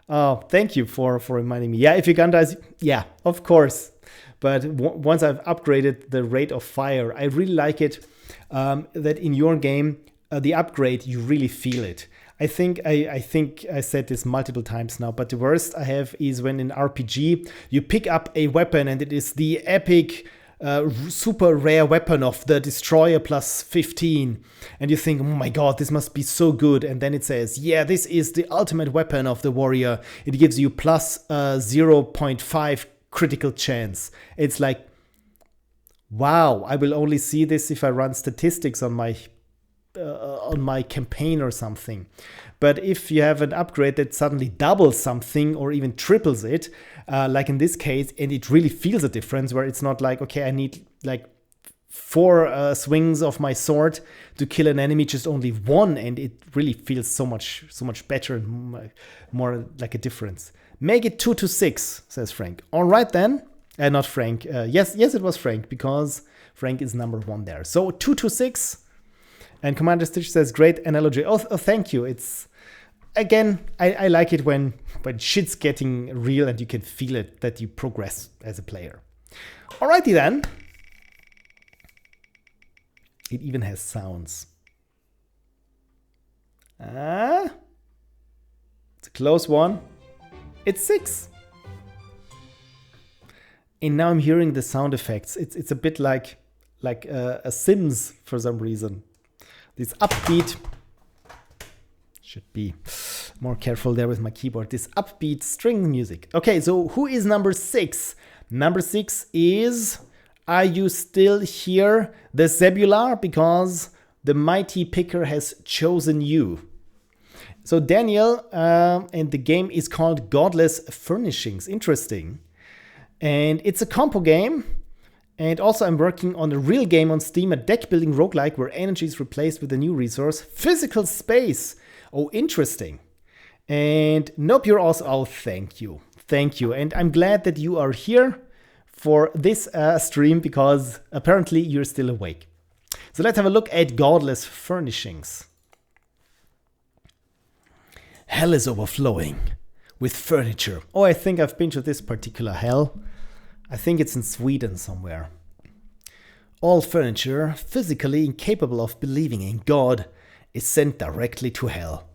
Oh, thank you for reminding me. Yeah, if your gun dies, yeah, of course. But once I've upgraded the rate of fire, I really like it that in your game, the upgrade, you really feel it. I think I said this multiple times now, but the worst I have is when in RPG you pick up a weapon and it is the epic super rare weapon of the destroyer plus 15, and you think, oh my god, this must be so good, and then it says, yeah, this is the ultimate weapon of the warrior. It gives you plus 0.5 critical chance. It's like, wow, I will only see this if I run statistics on my campaign or something. But if you have an upgrade that suddenly doubles something or even triples it, like in this case, and it really feels a difference, where it's not like, okay, I need like 4 swings of my sword to kill an enemy, just only 1, and it really feels so much better and more like a difference. Make it 2 to 6, says Frank. All right then. Not Frank. Yes, it was Frank, because Frank is number 1 there. So 2 to 6. And commanderstitch says, great analogy. Oh, thank you. It's, again, I like it when shit's getting real and you can feel it, that you progress as a player. Alrighty then. It even has sounds. It's a close one. It's 6. And now I'm hearing the sound effects. It's a bit like a Sims for some reason. This upbeat, should be more careful there with my keyboard, this upbeat string music. Okay, so who is number 6? Number 6 is, are you still here, the Zebular, because the mighty picker has chosen you. So Daniel, and the game is called Godless Furnishings. Interesting. And it's a compo game. And also I'm working on a real game on Steam, a deck building roguelike where energy is replaced with a new resource, physical space. Oh, interesting. And nope, you're also, oh, thank you. Thank you. And I'm glad that you are here for this stream because apparently you're still awake. So let's have a look at Godless Furnishings. Hell is overflowing with furniture. Oh, I think I've been to this particular hell. I think it's in Sweden somewhere. All furniture physically incapable of believing in God is sent directly to hell.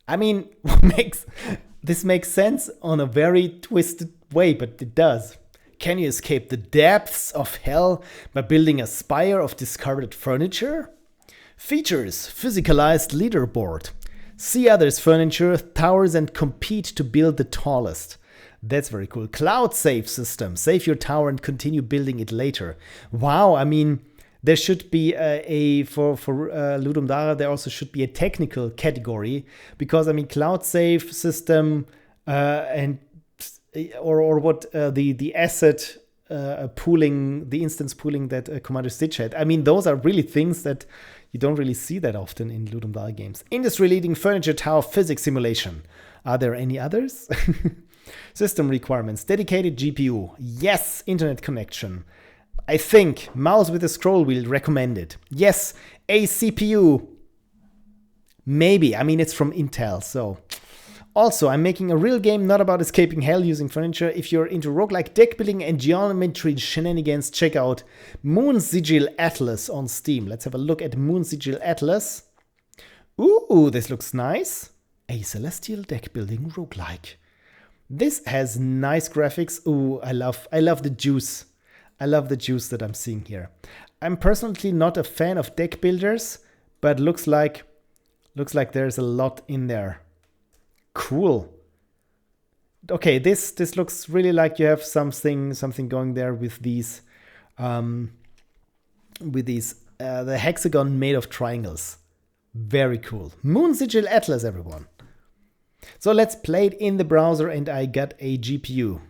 I mean, this makes sense on a very twisted way, but it does. Can you escape the depths of hell by building a spire of discarded furniture? Features: physicalized leaderboard. See others' furniture, towers, and compete to build the tallest. That's very cool. Cloud save system. Save your tower and continue building it later. Wow, I mean, there should be for Ludum Dare, there also should be a technical category because, I mean, cloud save system or what the asset pooling, the instance pooling that commanderstitch had. I mean, those are really things that you don't really see that often in Ludum Dare games. Industry-leading furniture tower physics simulation. Are there any others? System requirements. Dedicated GPU. Yes. Internet connection. I think mouse with a scroll wheel recommended. Yes. A CPU. Maybe. I mean, it's from Intel, so. Also, I'm making a real game not about escaping hell using furniture. If you're into roguelike deck building and geometry shenanigans, check out Moon Sigil Atlas on Steam. Let's have a look at Moon Sigil Atlas. Ooh, this looks nice. A celestial deck building roguelike. This has nice graphics. Ooh, I love the juice. I love the juice that I'm seeing here. I'm personally not a fan of deck builders, but looks like there's a lot in there. Cool. Okay, this looks really like you have something going there with these the hexagon made of triangles. Very cool. Moon Sigil Atlas, everyone. So let's play it in the browser, and I got a GPU.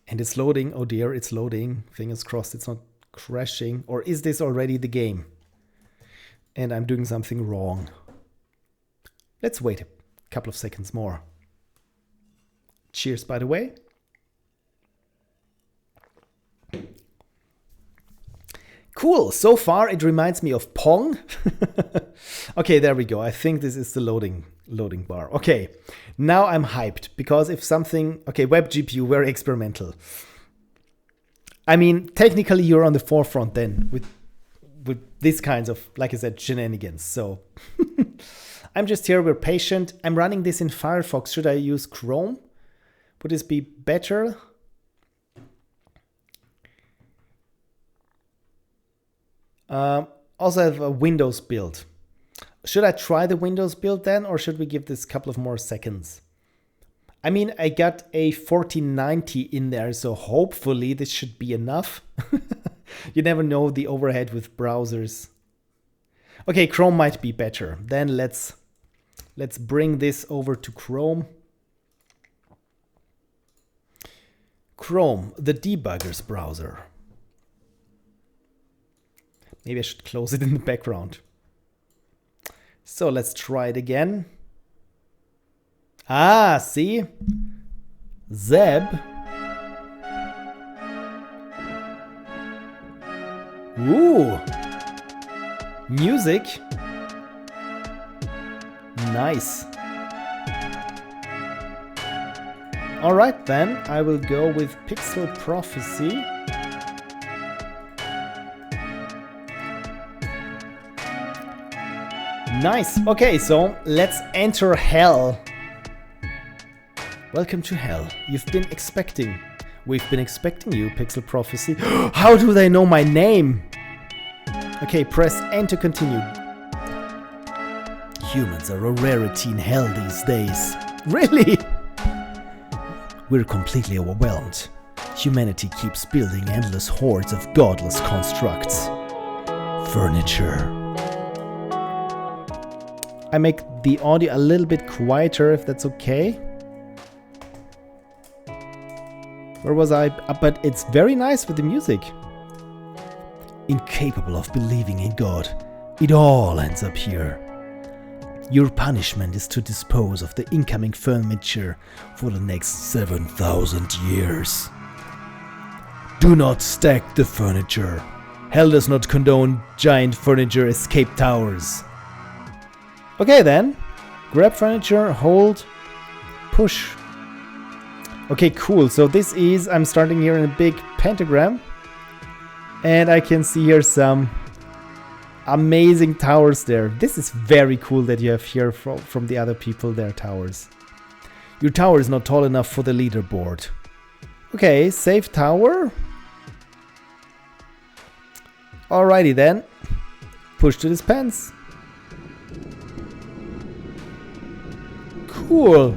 And it's loading. Oh dear, it's loading. Fingers crossed it's not crashing. Or is this already the game? And I'm doing something wrong. Let's wait a couple of seconds more. Cheers, by the way. Cool. So far, it reminds me of Pong. Okay, there we go. I think this is the loading bar. Okay, now I'm hyped because if something... Okay, web GPU, very experimental. I mean, technically, you're on the forefront then with these kinds of, like I said, shenanigans. So I'm just here. We're patient. I'm running this in Firefox. Should I use Chrome? Would this be better? Also have a Windows build. Should I try the Windows build then, or should we give this a couple of more seconds? I mean, I got a 4090 in there, so hopefully this should be enough. You never know the overhead with browsers. Okay, Chrome might be better. Then let's bring this over to Chrome. Chrome, the debugger's browser. Maybe I should close it in the background. So let's try it again. Ah, see? Zeb. Ooh. Music. Nice. All right, then I will go with Pixel Prophecy. Nice. Okay, so let's enter hell. Welcome to hell. We've been expecting you, Pixel Prophecy. How do they know my name? Okay, press N to continue. Humans are a rarity in hell these days. Really? We're completely overwhelmed. Humanity keeps building endless hordes of godless constructs. Furniture. I make the audio a little bit quieter if that's okay. Where was I? But it's very nice with the music. Incapable of believing in God, It all ends up here. Your punishment is to dispose of the incoming furniture for the next 7,000 years. Do not stack the furniture. Hell does not condone giant furniture escape towers. Okay then. Grab furniture, hold, push. Okay, cool. So this is, I'm starting here in a big pentagram. And I can see here some amazing towers there. This is very cool that you have here from the other people, their towers. Your tower is not tall enough for the leaderboard. Okay, save tower. Alrighty then. Push to dispense. Cool.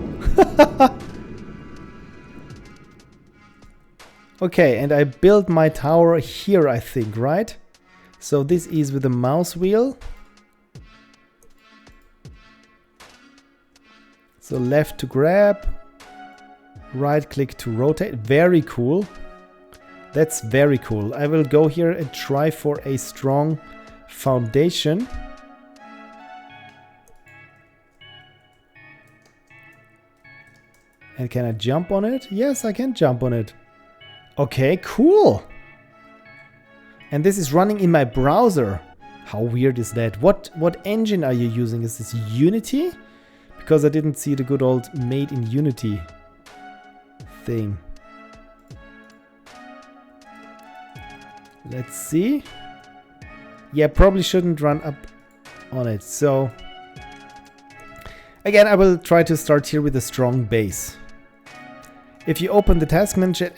Okay, and I built my tower here, I think, right? So this is with the mouse wheel. So left to grab, right click to rotate. Very cool. That's very cool. I will go here and try for a strong foundation. And can I jump on it? Yes, I can jump on it. Okay, cool. And this is running in my browser. How weird is that? What engine are you using? Is this Unity? Because I didn't see the good old made in Unity thing. Let's see. Yeah, probably shouldn't run up on it. So again, I will try to start here with a strong base. If you open the task manager,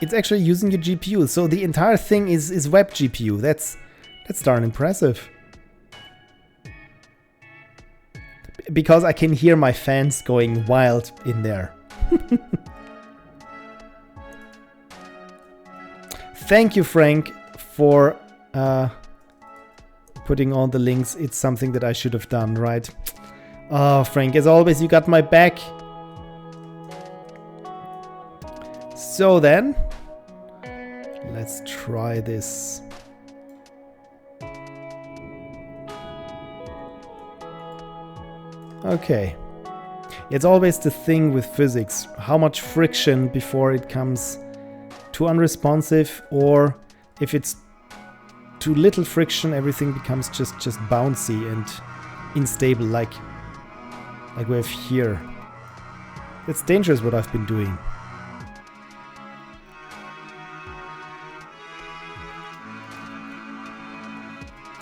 it's actually using your GPU. So the entire thing is web GPU. That's darn impressive. Because I can hear my fans going wild in there. Thank you, Frank, for putting on the links. It's something that I should have done, right? Oh, Frank, as always, you got my back. So then, let's try this. Okay. It's always the thing with physics. How much friction before it comes too unresponsive, or if it's too little friction, everything becomes just bouncy and unstable, like we have here. It's dangerous what I've been doing.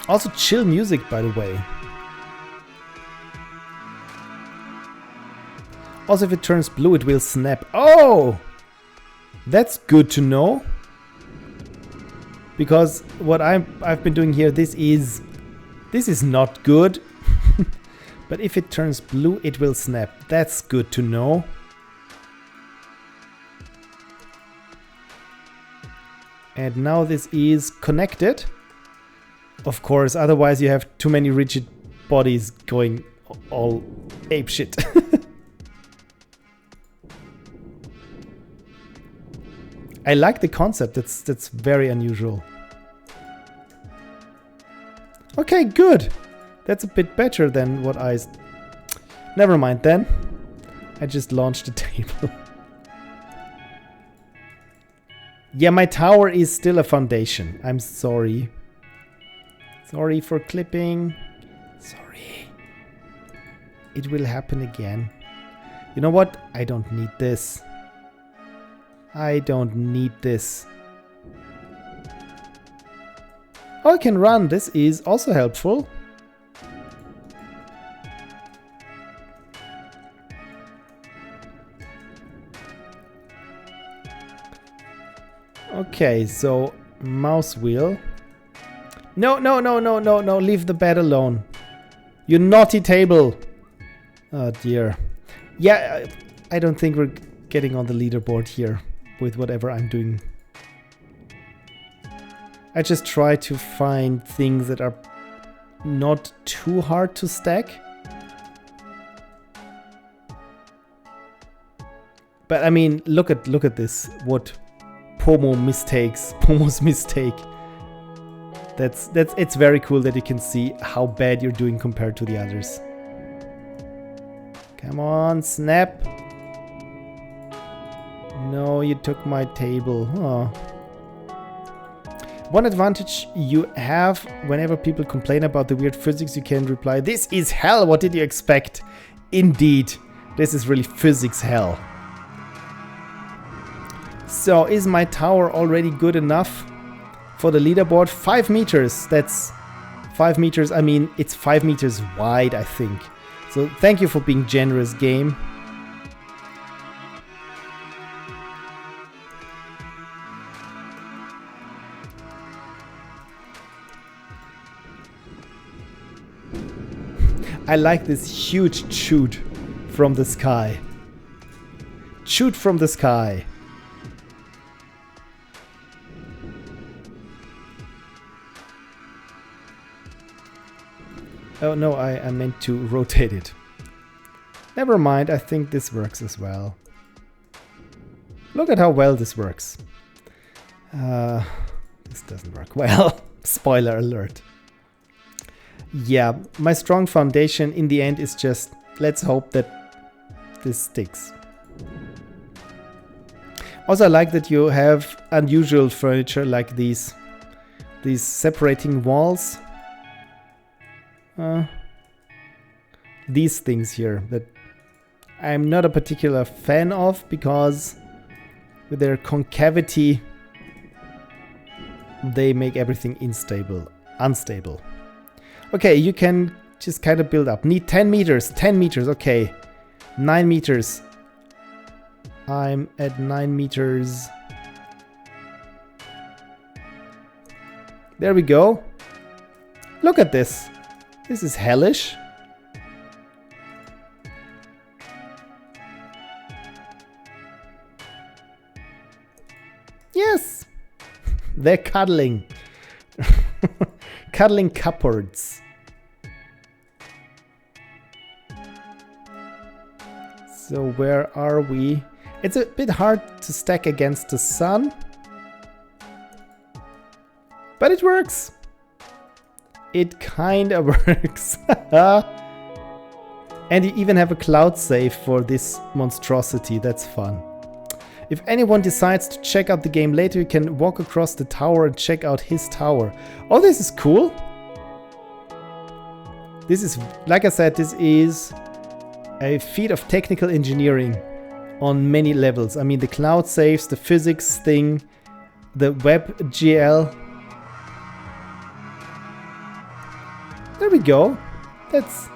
Also chill music, by the way. Also, if it turns blue, it will snap. Oh! That's good to know. Because what I've been doing here, this is not good. But if it turns blue, it will snap. That's good to know. And now this is connected. Of course, otherwise you have too many rigid bodies going all apeshit. I like the concept. That's very unusual. Okay, good. That's a bit better than what I... Never mind then. I just launched the table. Yeah, my tower is still a foundation. I'm sorry. Sorry for clipping. Sorry. It will happen again. You know what? I don't need this. I don't need this. Oh, I can run. This is also helpful. Okay, so mouse wheel. No, no, no, no, no, no. Leave the bed alone. You naughty table. Oh dear. Yeah, I don't think we're getting on the leaderboard here with whatever I'm doing. I just try to find things that are not too hard to stack. But I mean, look at this. What Pomo's mistake. It's very cool that you can see how bad you're doing compared to the others. Come on, snap. No, you took my table. Oh. One advantage you have whenever people complain about the weird physics, you can reply, "This is hell, what did you expect?" Indeed, this is really physics hell. So, is my tower already good enough for the leaderboard? 5 meters, that's 5 meters, I mean, it's 5 meters wide, I think. So, thank you for being generous, game. I like this huge shoot from the sky. Shoot from the sky. Oh no, I meant to rotate it. Never mind, I think this works as well. Look at how well this works. This doesn't work well. Spoiler alert. Yeah, my strong foundation in the end is just, let's hope that this sticks. Also, I like that you have unusual furniture like these separating walls. These things here that I'm not a particular fan of because with their concavity they make everything unstable. Okay, you can just kind of build up. Need 10 meters, 10 meters, okay. 9 meters. I'm at 9 meters. There we go. Look at this. This is hellish. Yes! They're cuddling. Cuddling cupboards. So where are we? It's a bit hard to stack against the sun. But it works. It kinda works. And you even have a cloud save for this monstrosity. That's fun. If anyone decides to check out the game later, you can walk across the tower and check out his tower. Oh, this is cool. This is, like I said, this is a feat of technical engineering on many levels. I mean, the cloud saves, the physics thing, the WebGL. There we go. That's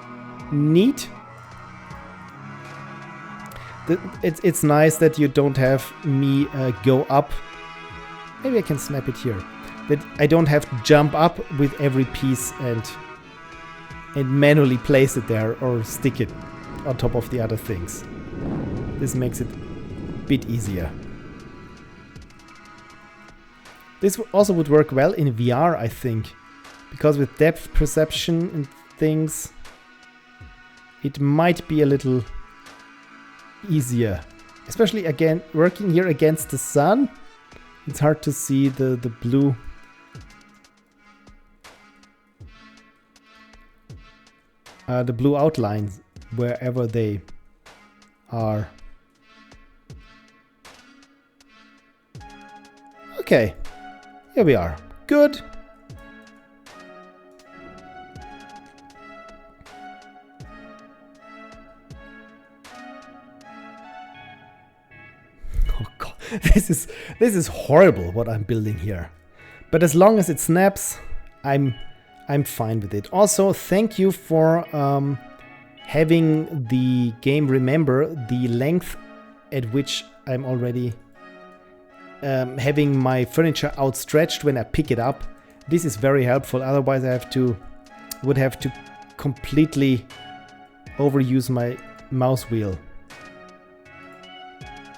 neat. It's nice that you don't have me go up. Maybe I can snap it here. That I don't have to jump up with every piece and manually place it there or stick it on top of the other things. This makes it a bit easier. This also would work well in VR, I think, because with depth perception and things, it might be a little easier. Especially again, working here against the sun, it's hard to see the blue. The blue outlines wherever they are. Okay, here we are. Good. Oh God, this is horrible what I'm building here. But as long as it snaps, I'm fine with it. Also, thank you for having the game remember the length at which I'm already having my furniture outstretched when I pick it up. This is very helpful. Otherwise, I would have to completely overuse my mouse wheel.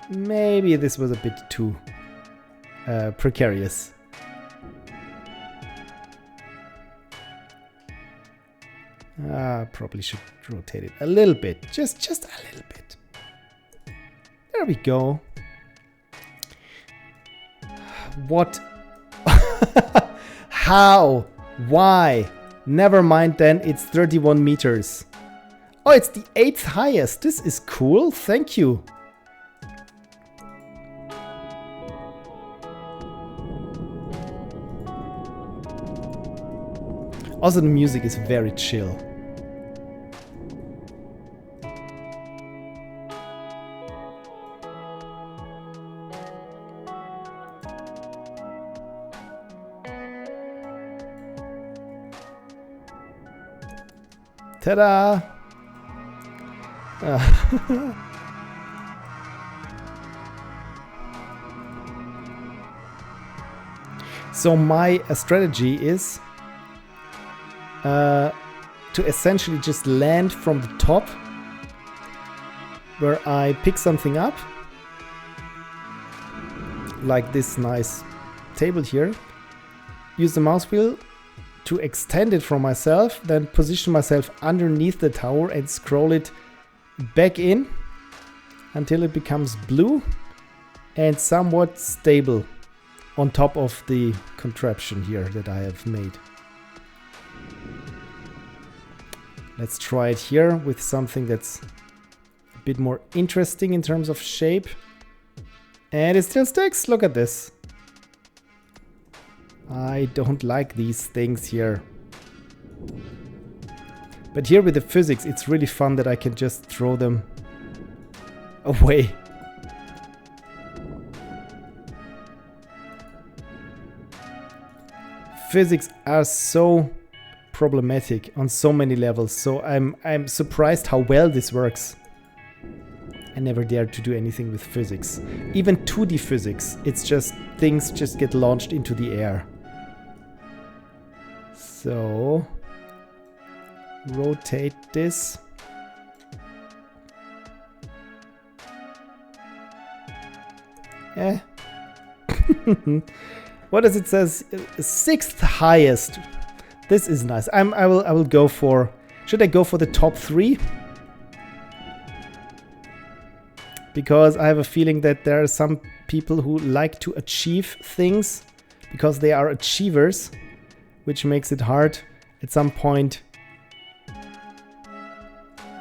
Maybe this was a bit too precarious. Probably should rotate it a little bit. Just a little bit. There we go. What? How? Why? Never mind then, it's 31 meters. Oh, it's the 8th highest. This is cool. Thank you. Also, the music is very chill. Ta-da! So my strategy is to essentially just land from the top, where I pick something up, like this nice table here, use the mouse wheel to extend it from myself, then position myself underneath the tower and scroll it back in until it becomes blue and somewhat stable on top of the contraption here that I have made. Let's try it here with something that's a bit more interesting in terms of shape. And it still sticks. Look at this. I don't like these things here. But here with the physics, it's really fun that I can just throw them away. Physics are so problematic on so many levels, so I'm surprised how well this works. I never dared to do anything with physics. Even 2D physics, it's just things just get launched into the air. So rotate this. What does it says? 6th highest. This is nice. I will go for. Should I go for the top 3? Because I have a feeling that there are some people who like to achieve things because they are achievers, which makes it hard at some point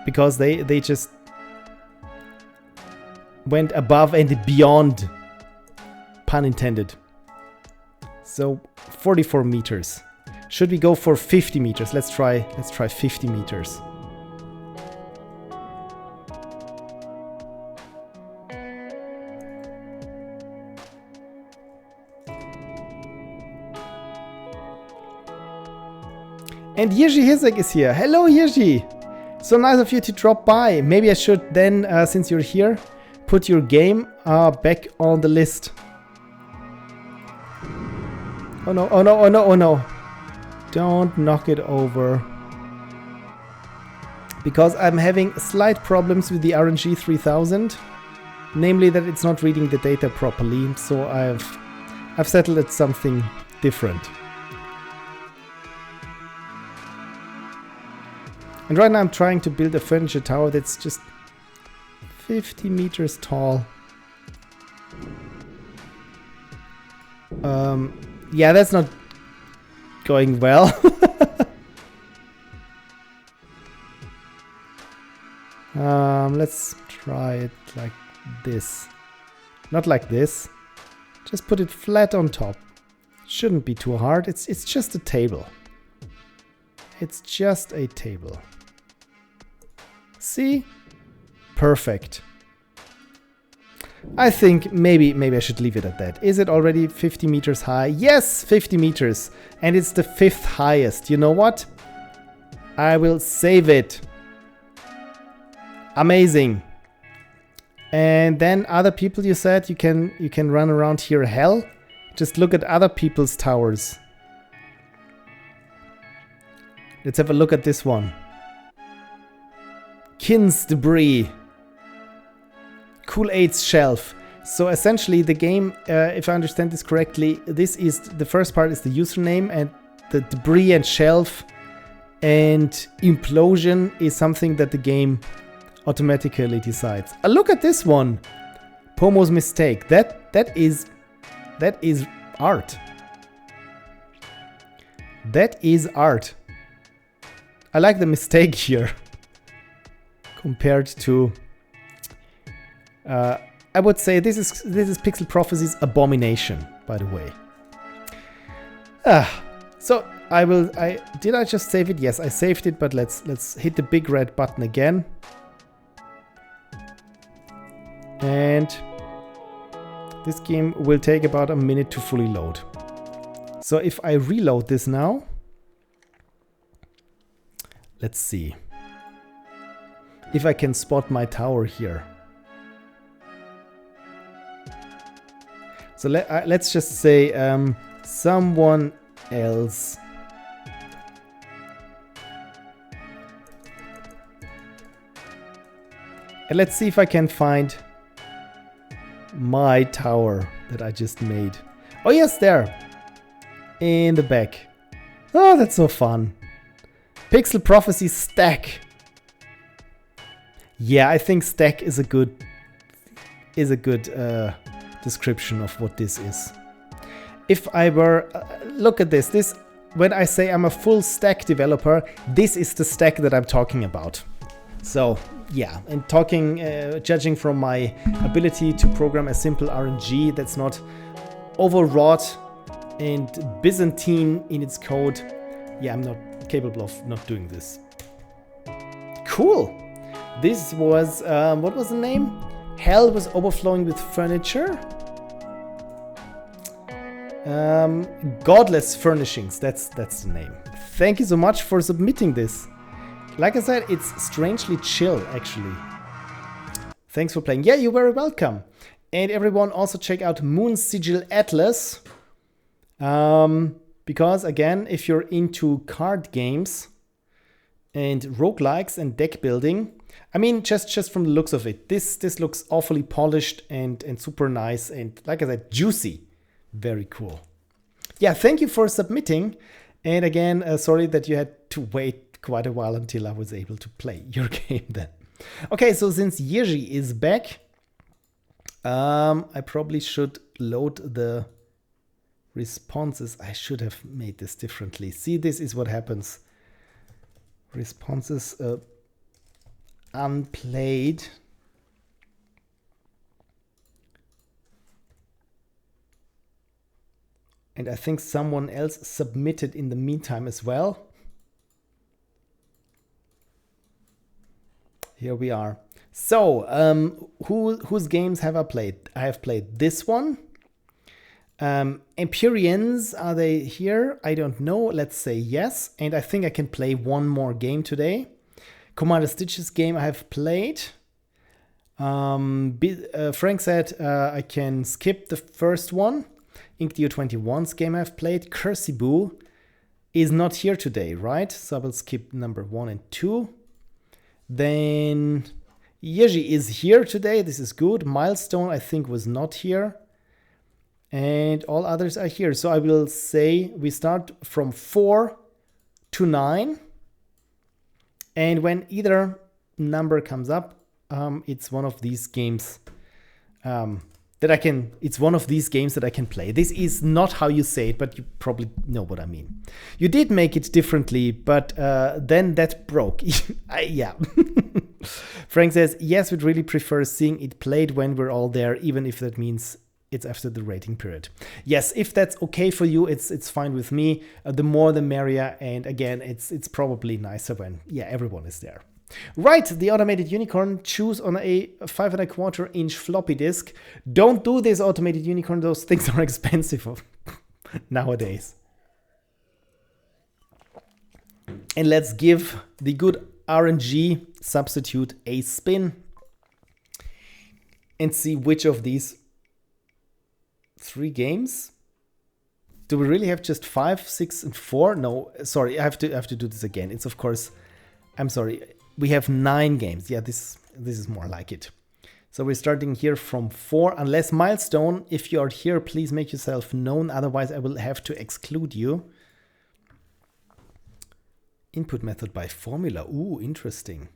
because they just went above and beyond, pun intended. So 44 meters. Should we go for 50 meters? Let's try 50 meters. And Jiří Hýsek is here. Hello, Jiří. So nice of you to drop by. Maybe I should then, since you're here, put your game back on the list. Oh no, oh no, oh no, oh no. Don't knock it over. Because I'm having slight problems with the RNG 3000. Namely that it's not reading the data properly. So I've settled at something different. And right now I'm trying to build a furniture tower that's just 50 meters tall. Yeah, that's not going well. Let's try it like this. Not like this. Just put it flat on top. Shouldn't be too hard. It's just a table. It's just a table. See? Perfect. I think maybe I should leave it at that. Is it already 50 meters high? Yes, 50 meters. And it's the 5th highest. You know what? I will save it. Amazing. And then other people, you said you can run around here hell. Just look at other people's towers. Let's have a look at this one. Kin's debris. Kool-Aid's shelf. So essentially the game, if I understand this correctly, this is the first part is the username, and the debris and shelf and implosion is something that the game automatically decides. Look at this one. Pomo's mistake. That is art. That is art. I like the mistake here compared to I would say this is Pixel Prophecy's abomination, by the way. So did I just save it? Yes, I saved it, but let's hit the big red button again. And this game will take about a minute to fully load. So if I reload this now, let's see if I can spot my tower here. So let's just say someone else. And let's see if I can find my tower that I just made. Oh yes, there. In the back. Oh, that's so fun. Pixel Prophecy stack. Yeah, I think stack is a good description of what this is. If I were look at this when I say I'm a full stack developer, this is the stack that I'm talking about. So yeah, and judging from my ability to program a simple RNG that's not overwrought and Byzantine in its code, yeah, I'm not capable of not doing this. Cool. This was what was the name? Hell was overflowing with furniture. Godless Furnishings. That's the name. Thank you so much for submitting this. Like I said, it's strangely chill, actually. Thanks for playing. Yeah, you're very welcome. And everyone also check out Moon Sigil Atlas. Because again, if you're into card games and roguelikes and deck building, I mean, just from the looks of it, this looks awfully polished and super nice. And like I said, juicy. Very cool. Yeah, thank you for submitting. And again, sorry that you had to wait quite a while until I was able to play your game then. Okay, so since Jiří is back, I probably should load the responses. I should have made this differently. See, this is what happens. Responses unplayed. And I think someone else submitted in the meantime as well. Here we are. So, whose games have I played? I have played this one. Empyreans, are they here? I don't know. Let's say yes. And I think I can play one more game today. commanderstitch's game I have played. Frank said I can skip the first one. Inkdio 21's game I've played. Cursiboo is not here today, right? So I will skip number 1 and 2. Then Jiří is here today. This is good. Milestone, I think, was not here. And all others are here. So I will say we start from 4 to 9. And when either number comes up, it's one of these games it's one of these games that I can play. This is not how you say it, but you probably know what I mean. You did make it differently, but then that broke. Yeah. Frank says, yes, we'd really prefer seeing it played when we're all there, even if that means it's after the rating period. Yes, if that's okay for you, it's fine with me. The more the merrier. And again, it's probably nicer when, yeah, everyone is there. Right, the automated unicorn, choose on a 5.25-inch floppy disk. Don't do this, automated unicorn. Those things are expensive nowadays. And let's give the good RNG substitute a spin and see which of these 3 games. Do we really have just 5, 6, and 4? No, sorry, I have to do this again. It's of course, I'm sorry. We have 9 games. Yeah, this is more like it. So we're starting here from 4. Unless Milestone, if you are here, please make yourself known. Otherwise, I will have to exclude you. Input method by formula. Ooh, interesting.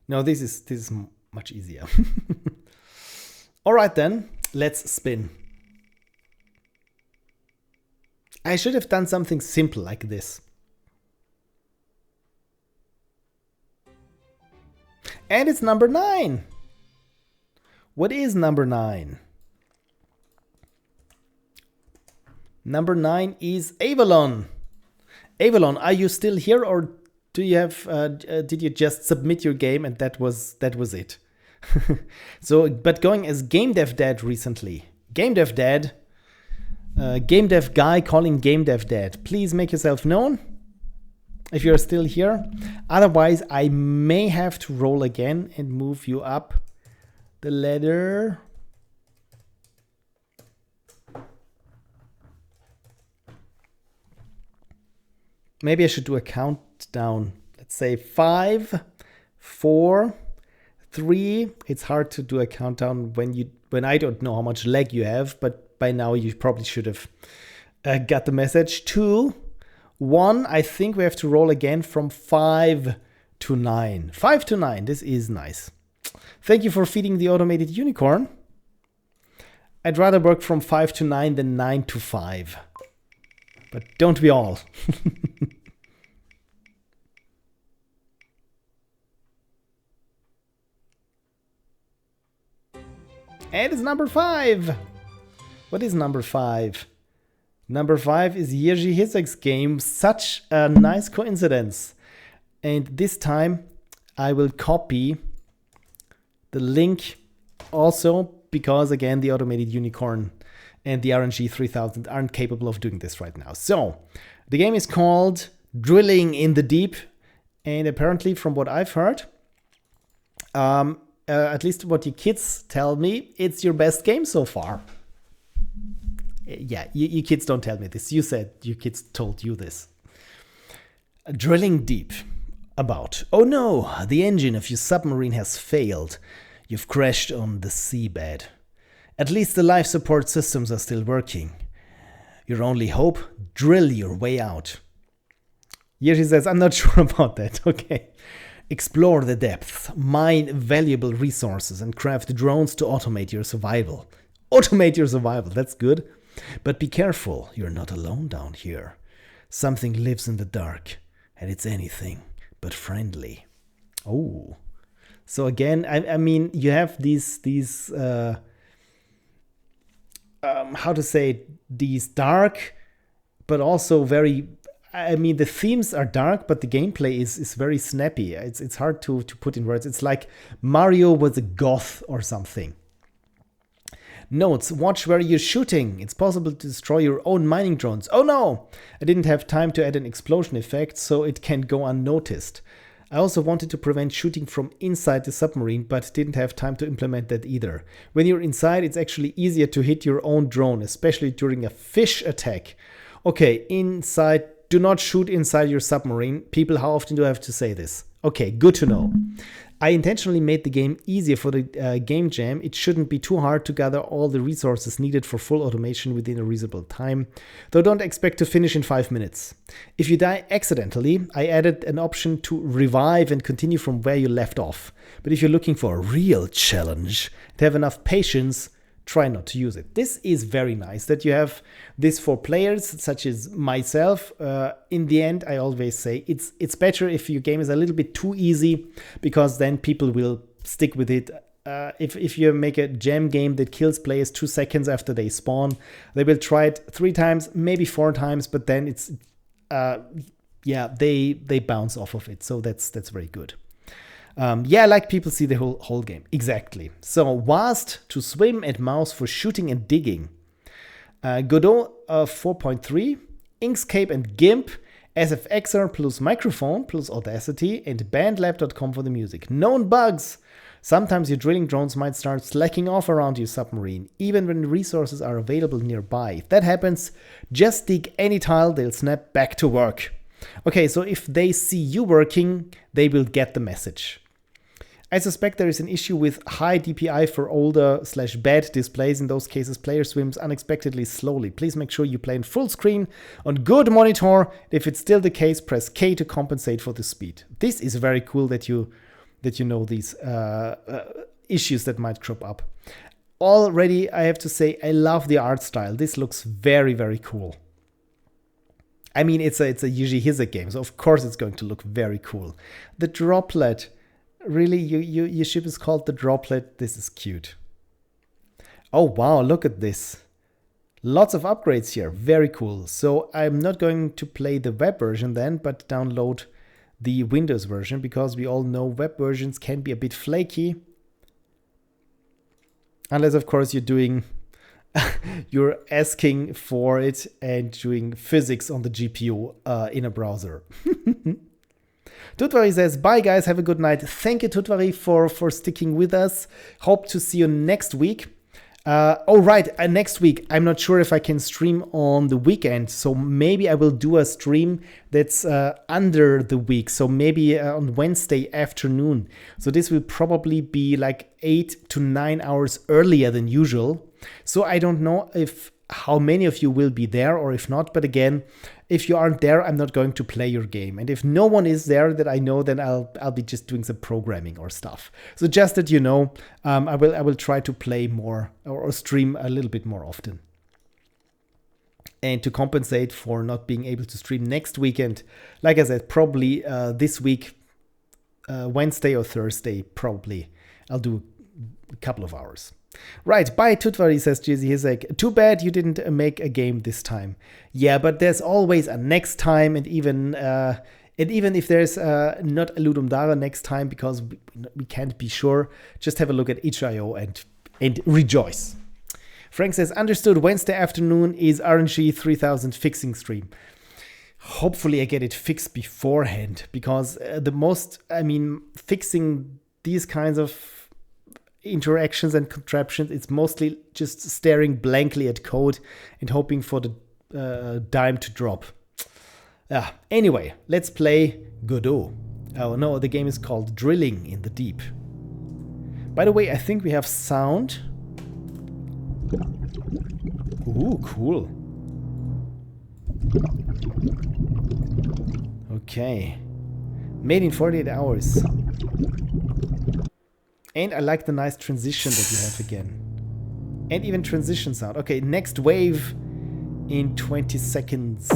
No, this is much easier. All right, then. Let's spin. I should have done something simple like this. And it's number 9. What is number 9? Number 9 is Avalon. Avalon, are you still here, or do you have? Did you just submit your game and that was it? So, but going as Game Dev Dad recently. Game Dev Dad, Game Dev guy calling Game Dev Dad. Please make yourself known if you're still here. Otherwise, I may have to roll again and move you up the ladder. Maybe I should do a countdown. Let's say 5, 4, 3. It's hard to do a countdown when I don't know how much lag you have, but by now you probably should have got the message. 2, 1. I think we have to roll again from 5 to 9. 5 to 9. This is nice. Thank you for feeding the automated unicorn. I'd rather work from 5 to 9 than 9 to 5. But don't we all? And it's number 5. What is number 5? Number 5 is Jiří Hýsek's game. Such a nice coincidence. And this time I will copy the link also because, again, the automated unicorn and the RNG 3000 aren't capable of doing this right now. So the game is called Drilling in the Deep. And apparently, from what I've heard, at least what your kids tell me, it's your best game so far. Yeah, you kids don't tell me this. You said your kids told you this. Drilling deep. About, oh no, the engine of your submarine has failed. You've crashed on the seabed. At least the life support systems are still working. Your only hope? Drill your way out. Jiří says, I'm not sure about that. Okay. Explore the depths, mine valuable resources, and craft drones to automate your survival. Automate your survival, that's good. But be careful, you're not alone down here. Something lives in the dark, and it's anything but friendly. Oh. So again, I mean, you have these how to say, these dark, but also very, I mean, the themes are dark, but the gameplay is very snappy. It's hard to put in words. It's like Mario was a goth or something. Notes, watch where you're shooting. It's possible to destroy your own mining drones. Oh no! I didn't have time to add an explosion effect, so it can go unnoticed. I also wanted to prevent shooting from inside the submarine, but didn't have time to implement that either. When you're inside, it's actually easier to hit your own drone, especially during a fish attack. Okay, inside, do not shoot inside your submarine. People, how often do I have to say this? Okay, good to know. I intentionally made the game easier for the game jam. It shouldn't be too hard to gather all the resources needed for full automation within a reasonable time, though don't expect to finish in 5 minutes. If you die accidentally, I added an option to revive and continue from where you left off. But if you're looking for a real challenge and have enough patience, try not to use it. This is very nice that you have this for players such as myself. In the end, I always say it's better if your game is a little bit too easy, because then people will stick with it. If you make a jam game that kills players 2 seconds after they spawn, they will try it 3 times, maybe 4 times, but then it's they bounce off of it. So that's very good. I like people see the whole game. Exactly. So, WASD to swim and mouse for shooting and digging. Godot 4.3, Inkscape and GIMP, SFXR plus microphone plus Audacity, and bandlab.com for the music. Known bugs. Sometimes your drilling drones might start slacking off around your submarine, even when resources are available nearby. If that happens, just dig any tile, they'll snap back to work. Okay, so if they see you working, they will get the message. I suspect there is an issue with high DPI for older/bad displays. In those cases, player swims unexpectedly slowly. Please make sure you play in full screen on good monitor. If it's still the case, press K to compensate for the speed. This is very cool that you know these issues that might crop up. Already, I have to say, I love the art style. This looks very, very cool. I mean, it's a Jiří Hýsek game, so of course it's going to look very cool. The Droplet. Really, your ship is called the Droplet. This is cute. Oh, wow, look at this. Lots of upgrades here. Very cool. So I'm not going to play the web version then, but download the Windows version, because we all know web versions can be a bit flaky. Unless, of course, you're asking for it and doing physics on the GPU in a browser. Tutvari says, bye guys, have a good night. Thank you, Tutvari, for sticking with us. Hope to see you next week. Next week, I'm not sure if I can stream on the weekend, so maybe I will do a stream that's under the week, so maybe on Wednesday afternoon. So this will probably be like 8 to 9 hours earlier than usual. So I don't know how many of you will be there or if not, but again, if you aren't there, I'm not going to play your game. And if no one is there that I know, then I'll be just doing some programming or stuff. So just that you know, I will try to play more or stream a little bit more often. And to compensate for not being able to stream next weekend, like I said, probably this week, Wednesday or Thursday, probably I'll do a couple of hours. Right, bye Tutvari, says Jiří Hýsek. Too bad you didn't make a game this time. Yeah, but there's always a next time, and even if there's not a Ludum Dare next time, because we can't be sure, just have a look at itch.io and rejoice. Frank says, understood, Wednesday afternoon is RNG 3000 fixing stream. Hopefully I get it fixed beforehand, because fixing these kinds of interactions and contraptions, it's mostly just staring blankly at code and hoping for the dime to drop. Anyway, let's play Godot. Oh no, the game is called Drilling in the Deep. By the way, I think we have sound. Ooh, cool. Okay. Made in 48 hours. And I like the nice transition that you have again. And even transition sound. Okay, next wave in 20 seconds.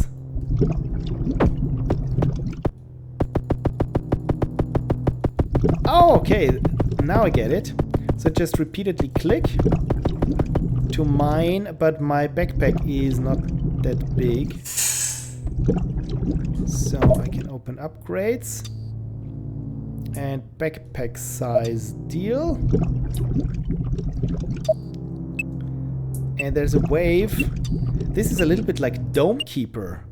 Oh, okay. Now I get it. So just repeatedly click to mine, but my backpack is not that big. So I can open upgrades. And backpack size deal. And there's a wave. This is a little bit like Dome Keeper.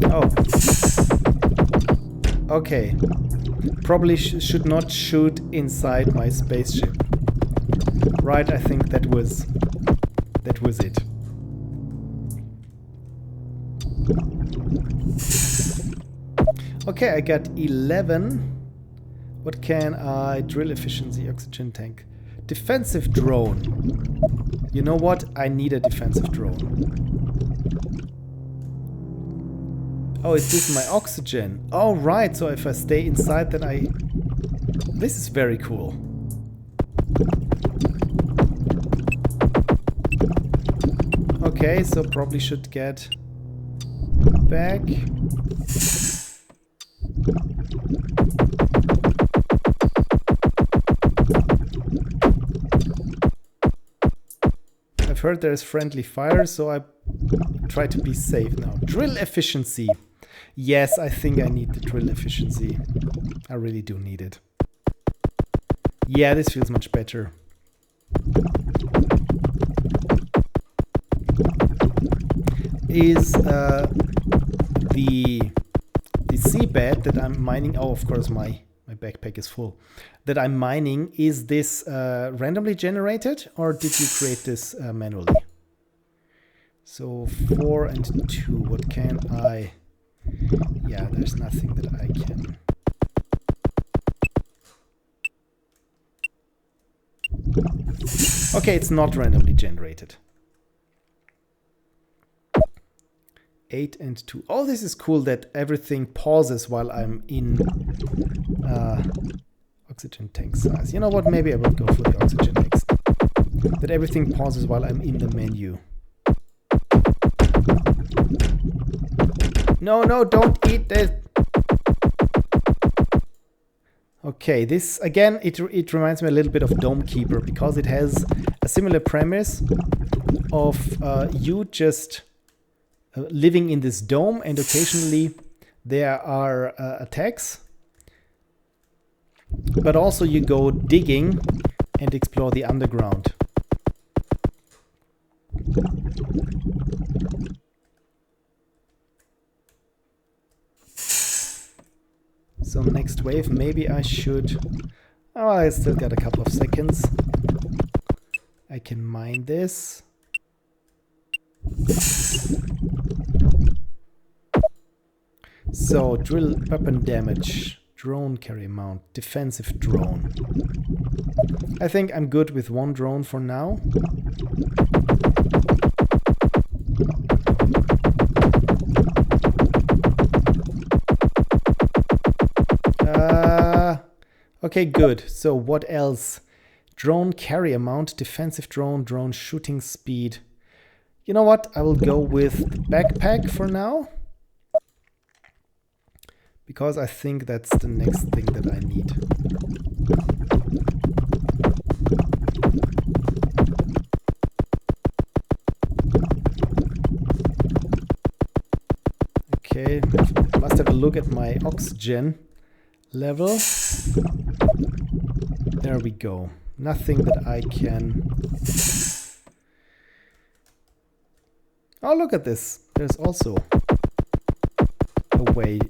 Oh. Okay. Probably should not shoot inside my spaceship. Right, I think that was it. Okay, I got 11. What can I? Drill efficiency, oxygen tank. Defensive drone. You know what? I need a defensive drone. Oh, is this my oxygen? Oh, right. So if I stay inside, then I... This is very cool. Okay, so probably should get back. I've heard there's friendly fire, so I try to be safe now. Drill efficiency. Yes, I think I need the drill efficiency. I really do need it. Yeah, this feels much better. Is the seabed that I'm mining? Oh, of course, my backpack is full. That I'm mining, is this randomly generated, or did you create this manually? So 4 and 2. What can I? Yeah, there's nothing that I can. Okay, it's not randomly generated. 8 and 2. Oh, this is cool that everything pauses while I'm in oxygen tank size. You know what? Maybe I will go for the oxygen next. That everything pauses while I'm in the menu. No, no, don't eat this. Okay, this again, it reminds me a little bit of Dome Keeper because it has a similar premise of you just living in this dome, and occasionally there are attacks, but also you go digging and explore the underground. So next wave, maybe I should... Oh, I still got a couple of seconds. I can mine this. So, drill weapon damage, drone carry amount, defensive drone. I think I'm good with one drone for now. Okay, good. So what else? Drone carry amount, defensive drone, drone shooting speed. You know what? I will go with the backpack for now. Because I think that's the next thing that I need. Okay, I must have a look at my oxygen level. There we go. Nothing that I can... Oh, look at this. There's also a way.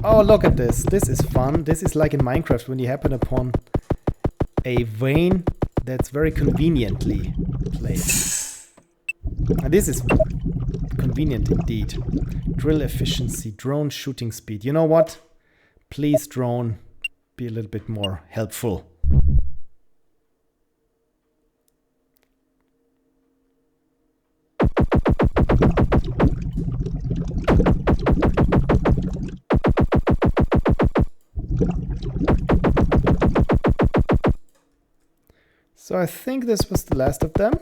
Oh, look at this. This is fun. This is like in Minecraft when you happen upon a vein that's very conveniently placed. And this is convenient indeed. Drill efficiency, drone shooting speed. You know what? Please, drone, be a little bit more helpful. So I think this was the last of them.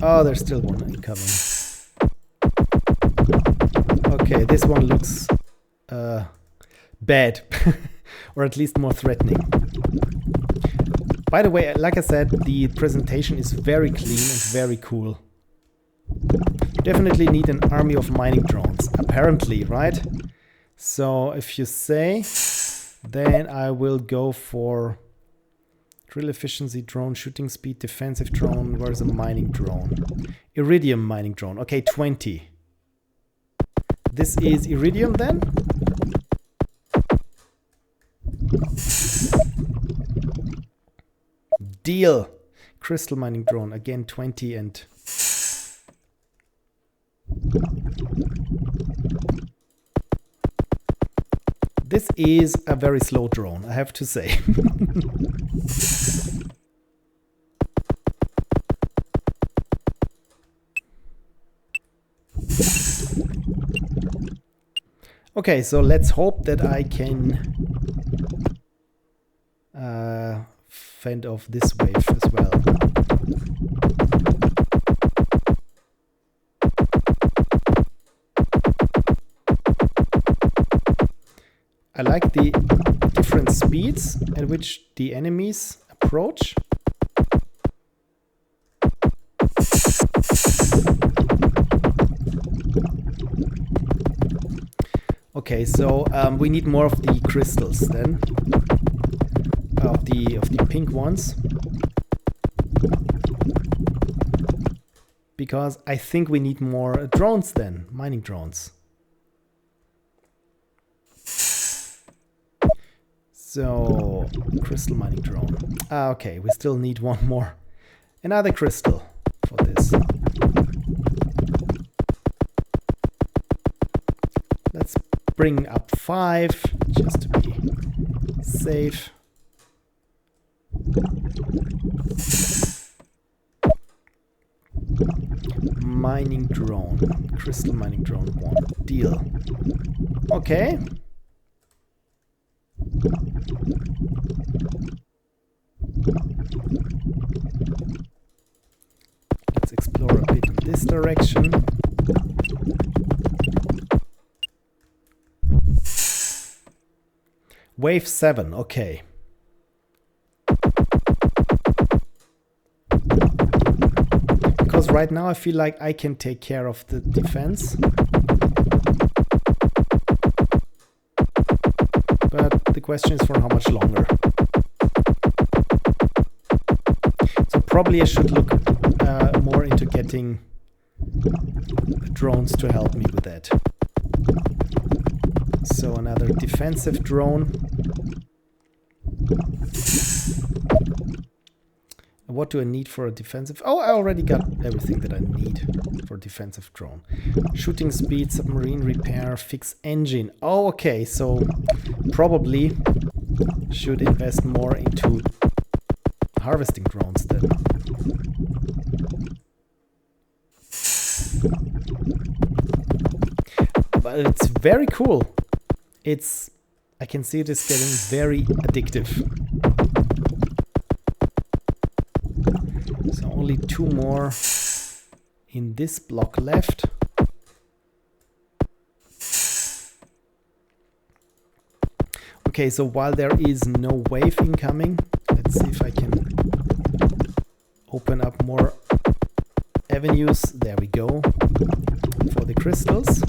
Oh, there's still one incoming. Okay, this one looks bad, or at least more threatening. By the way, like I said, the presentation is very clean and very cool. You definitely need an army of mining drones, apparently, right? So if you say, then I will go for drill efficiency, drone shooting speed, defensive drone. Where's a mining drone? Iridium mining drone. Okay, 20. This is iridium then? Deal. Crystal mining drone. Again, 20 and... This is a very slow drone, I have to say. Okay, so let's hope that I can fend off this wave as well. I like the different speeds at which the enemies approach. Okay, so we need more of the crystals then, of the pink ones, because I think we need more drones then, mining drones. So, crystal mining drone. Ah, okay, we still need one more. Another crystal for this. Let's bring up 5, just to be safe. Mining drone. Crystal mining drone 1. Deal. Okay. Let's explore a bit in this direction. Wave 7, okay. Because right now I feel like I can take care of the defense. But the question is for how much longer. So probably I should look more into getting drones to help me with that. So another defensive drone. What do I need for a defensive? Oh, I already got everything that I need for a defensive drone. Shooting speed, submarine repair, fix engine. Oh, okay, so probably should invest more into harvesting drones then. But it's very cool. I can see it is getting very addictive. So only 2 more in this block left. Okay, so while there is no wave incoming, let's see if I can open up more avenues. There we go. For the crystals.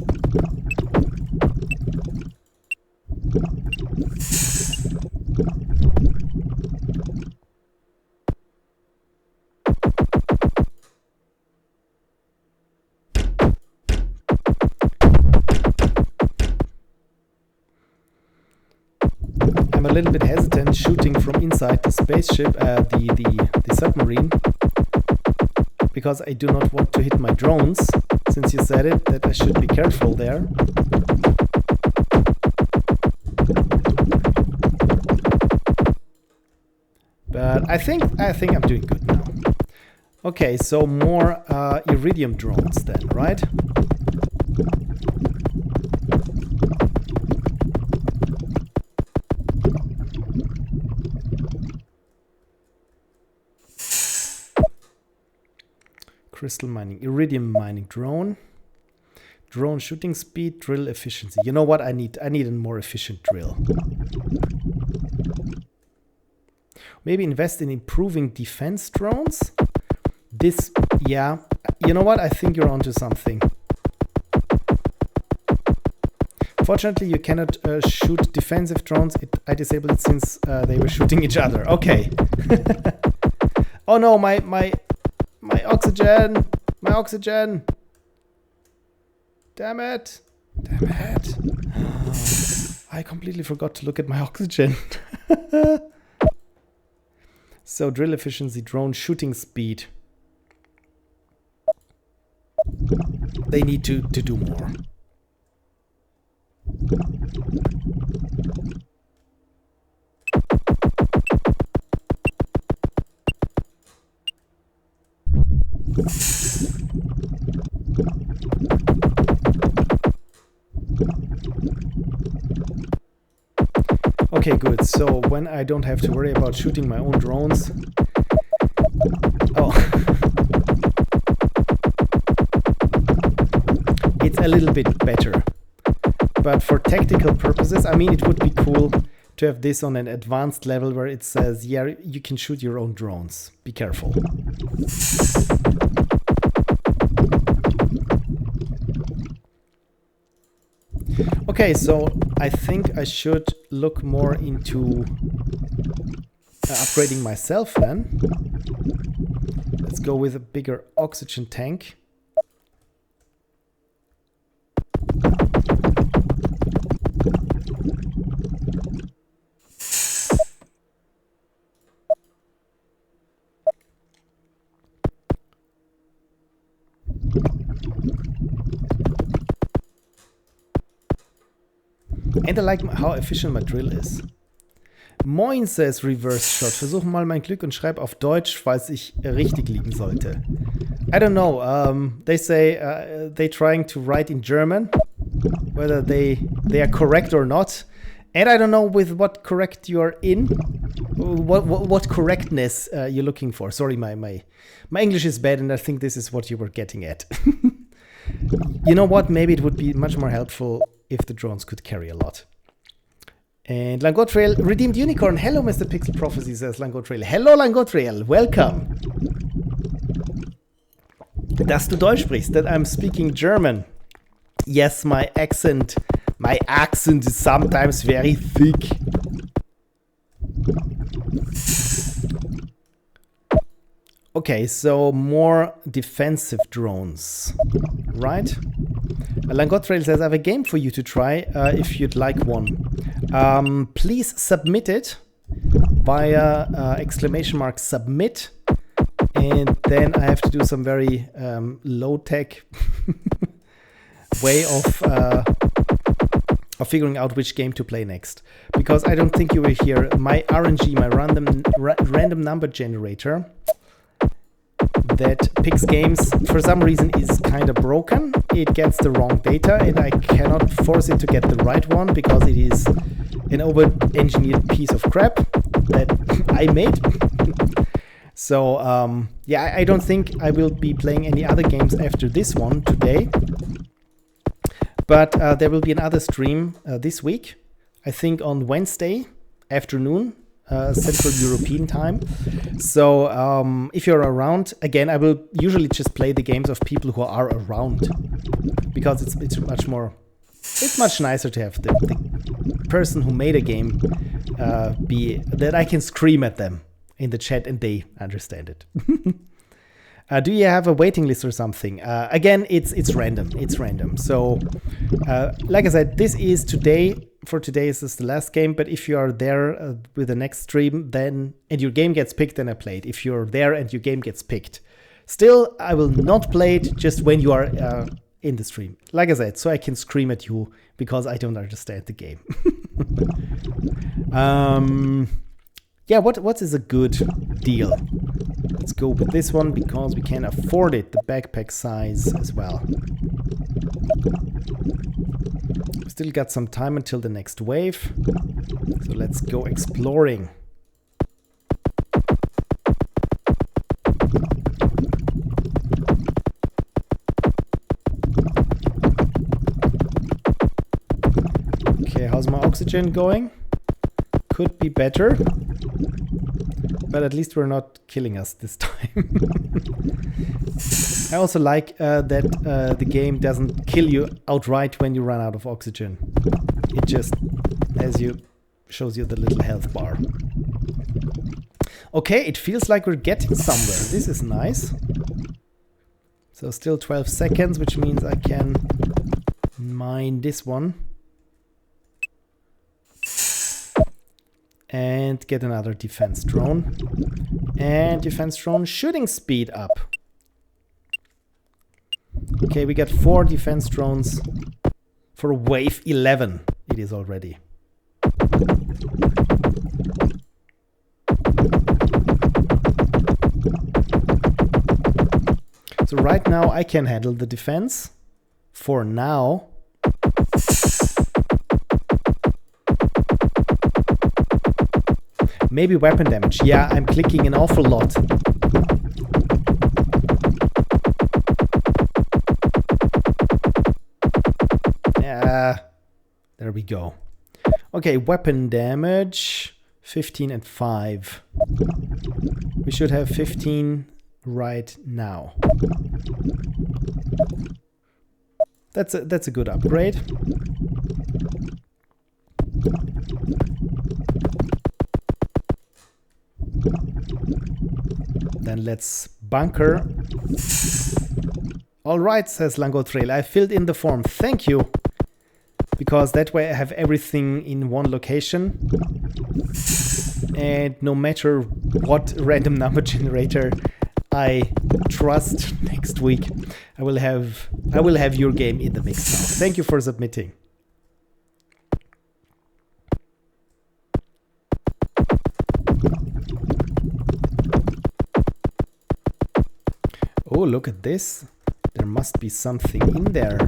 I'm a little bit hesitant shooting from inside the spaceship, the submarine, because I do not want to hit my drones, since you said it, that I should be careful there. But I think I'm doing good now. Okay, so more iridium drones then, right? Crystal mining, iridium mining drone. Drone shooting speed, drill efficiency. You know what? I need a more efficient drill. Maybe invest in improving defense drones. This, yeah. You know what? I think you're onto something. Fortunately, you cannot shoot defensive drones. I disabled it since they were shooting each other. Okay. Oh no, my oxygen! My oxygen! Damn it! Damn it! I completely forgot to look at my oxygen. So, drill efficiency, drone shooting speed. They need to do more. Okay, good. So when I don't have to worry about shooting my own drones. Oh. It's a little bit better. But for tactical purposes, I mean, it would be cool to have this on an advanced level where it says, yeah, you can shoot your own drones. Be careful. Okay, so I think I should look more into upgrading myself then. Let's go with a bigger oxygen tank. And I like how efficient my drill is. Moin, says Reverse Shot. Versuch mal mein Glück und schreib auf Deutsch, falls ich richtig liegen sollte. I don't know. They say they're trying to write in German, whether they are correct or not. And I don't know with what correct you are in, what correctness you're looking for. Sorry, my English is bad, and I think this is what you were getting at. You know what? Maybe it would be much more helpful if the drones could carry a lot. And Langotrail, Redeemed Unicorn. Hello, Mr. Pixel Prophecy, says Langotrail. Hello, Langotrail. Welcome. Dass du Deutsch sprichst, that I'm speaking German. Yes, my accent is sometimes very thick. Okay, so more defensive drones, right? Langotrail says, I have a game for you to try if you'd like one. Please submit it via !submit. And then I have to do some very low-tech way of figuring out which game to play next. Because I don't think you will hear my RNG, my random number generator that picks games for some reason is kind of broken. It gets the wrong data and I cannot force it to get the right one because it is an over-engineered piece of crap that I made. So yeah, I don't think I will be playing any other games after this one today. But there will be another stream this week, I think on Wednesday afternoon, Central European time. So if you're around, again, I will usually just play the games of people who are around, because it's much nicer to have the person who made a game be that I can scream at them in the chat and they understand it. Do you have a waiting list or something? Again, it's random. It's random. So, like I said, this is today. For today, this is the last game. But if you are there with the next stream, then and your game gets picked, then I play it. If you're there and your game gets picked, still I will not play it. Just when you are in the stream, like I said, so I can scream at you because I don't understand the game. Yeah, what is a good deal? Let's go with this one because we can afford it, the backpack size as well. Still got some time until the next wave, so let's go exploring. Okay, how's my oxygen going? Could be better. But at least we're not killing us this time. I also like that the game doesn't kill you outright when you run out of oxygen. It just shows you the little health bar. Okay, it feels like we're getting somewhere. This is nice. So still 12 seconds, which means I can mine this one. And get another defense drone. And defense drone shooting speed up. Okay, we got 4 defense drones for wave 11. It is already. So right now I can handle the defense. For now. Maybe weapon damage. Yeah, I'm clicking an awful lot. Yeah, there we go. Okay, weapon damage. 15 and 5. We should have 15 right now. That's a good upgrade. Then let's bunker. All right, says Langotrail. I filled in the form. Thank you. Because that way I have everything in one location. And no matter what random number generator I trust next week, I will have your game in the mix now. Thank you for submitting. Oh, look at this. There must be something in there.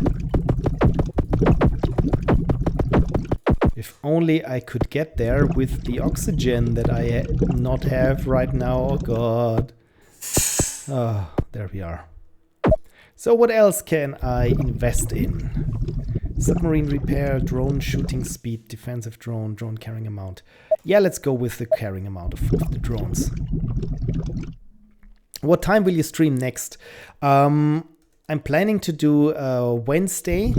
If only I could get there with the oxygen that I not have right now. Oh god. Oh, there we are. So what else can I invest in? Submarine repair, drone shooting speed, defensive drone, drone carrying amount. Yeah, let's go with the carrying amount of the drones. What time will you stream next? I'm planning to do Wednesday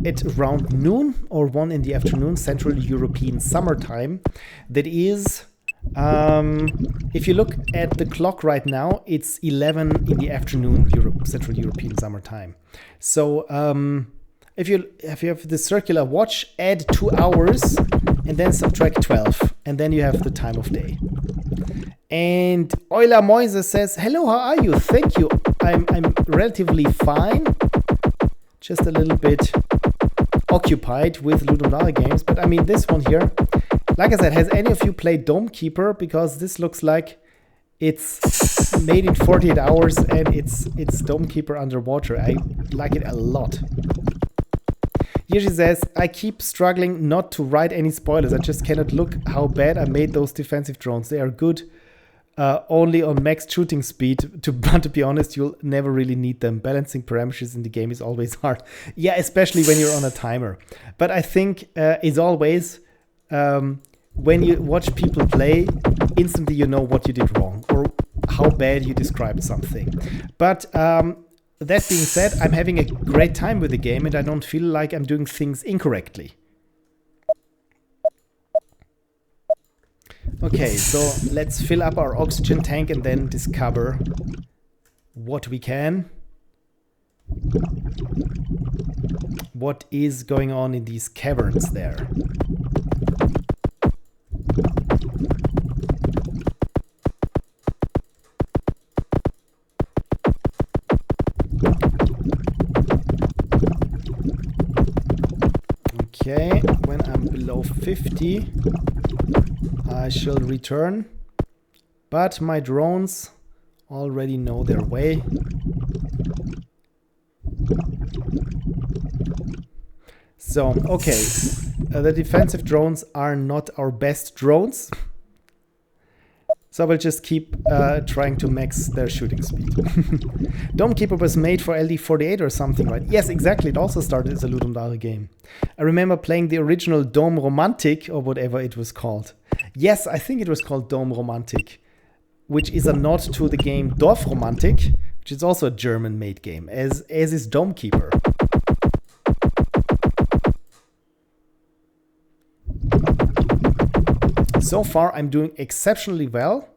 at around noon or 1 in the afternoon, Central European summertime. That is, if you look at the clock right now, it's 11 in the afternoon, Central European summertime. So if you have the circular watch, add 2 hours and then subtract 12, and then you have the time of day. And Euler Moise says, hello, how are you? Thank you. I'm relatively fine. Just a little bit occupied with Ludum games. But I mean, this one here, like I said, has any of you played Dome Keeper? Because this looks like it's made in 48 hours and it's Dome Keeper underwater. I like it a lot. Jiří says, I keep struggling not to write any spoilers. I just cannot look how bad I made those defensive drones. They are good. Only on max shooting speed, but to be honest, you'll never really need them. Balancing parameters in the game is always hard. Yeah, especially when you're on a timer. But I think it's always, when you watch people play, instantly you know what you did wrong or how bad you described something. But that being said, I'm having a great time with the game and I don't feel like I'm doing things incorrectly. Okay, so let's fill up our oxygen tank and then discover what we can. What is going on in these caverns there? Okay, when I'm below 50, I shall return, but my drones already know their way. So, okay, the defensive drones are not our best drones. So we'll just keep trying to max their shooting speed. Dome Keeper was made for LD48 or something, right? Yes, exactly. It also started as a Ludum Dare game. I remember playing the original Dome Romantic or whatever it was called. Yes, I think it was called Dome Romantic, which is a nod to the game Dorf Romantic, which is also a German-made game, as is Dome Keeper. So far, I'm doing exceptionally well,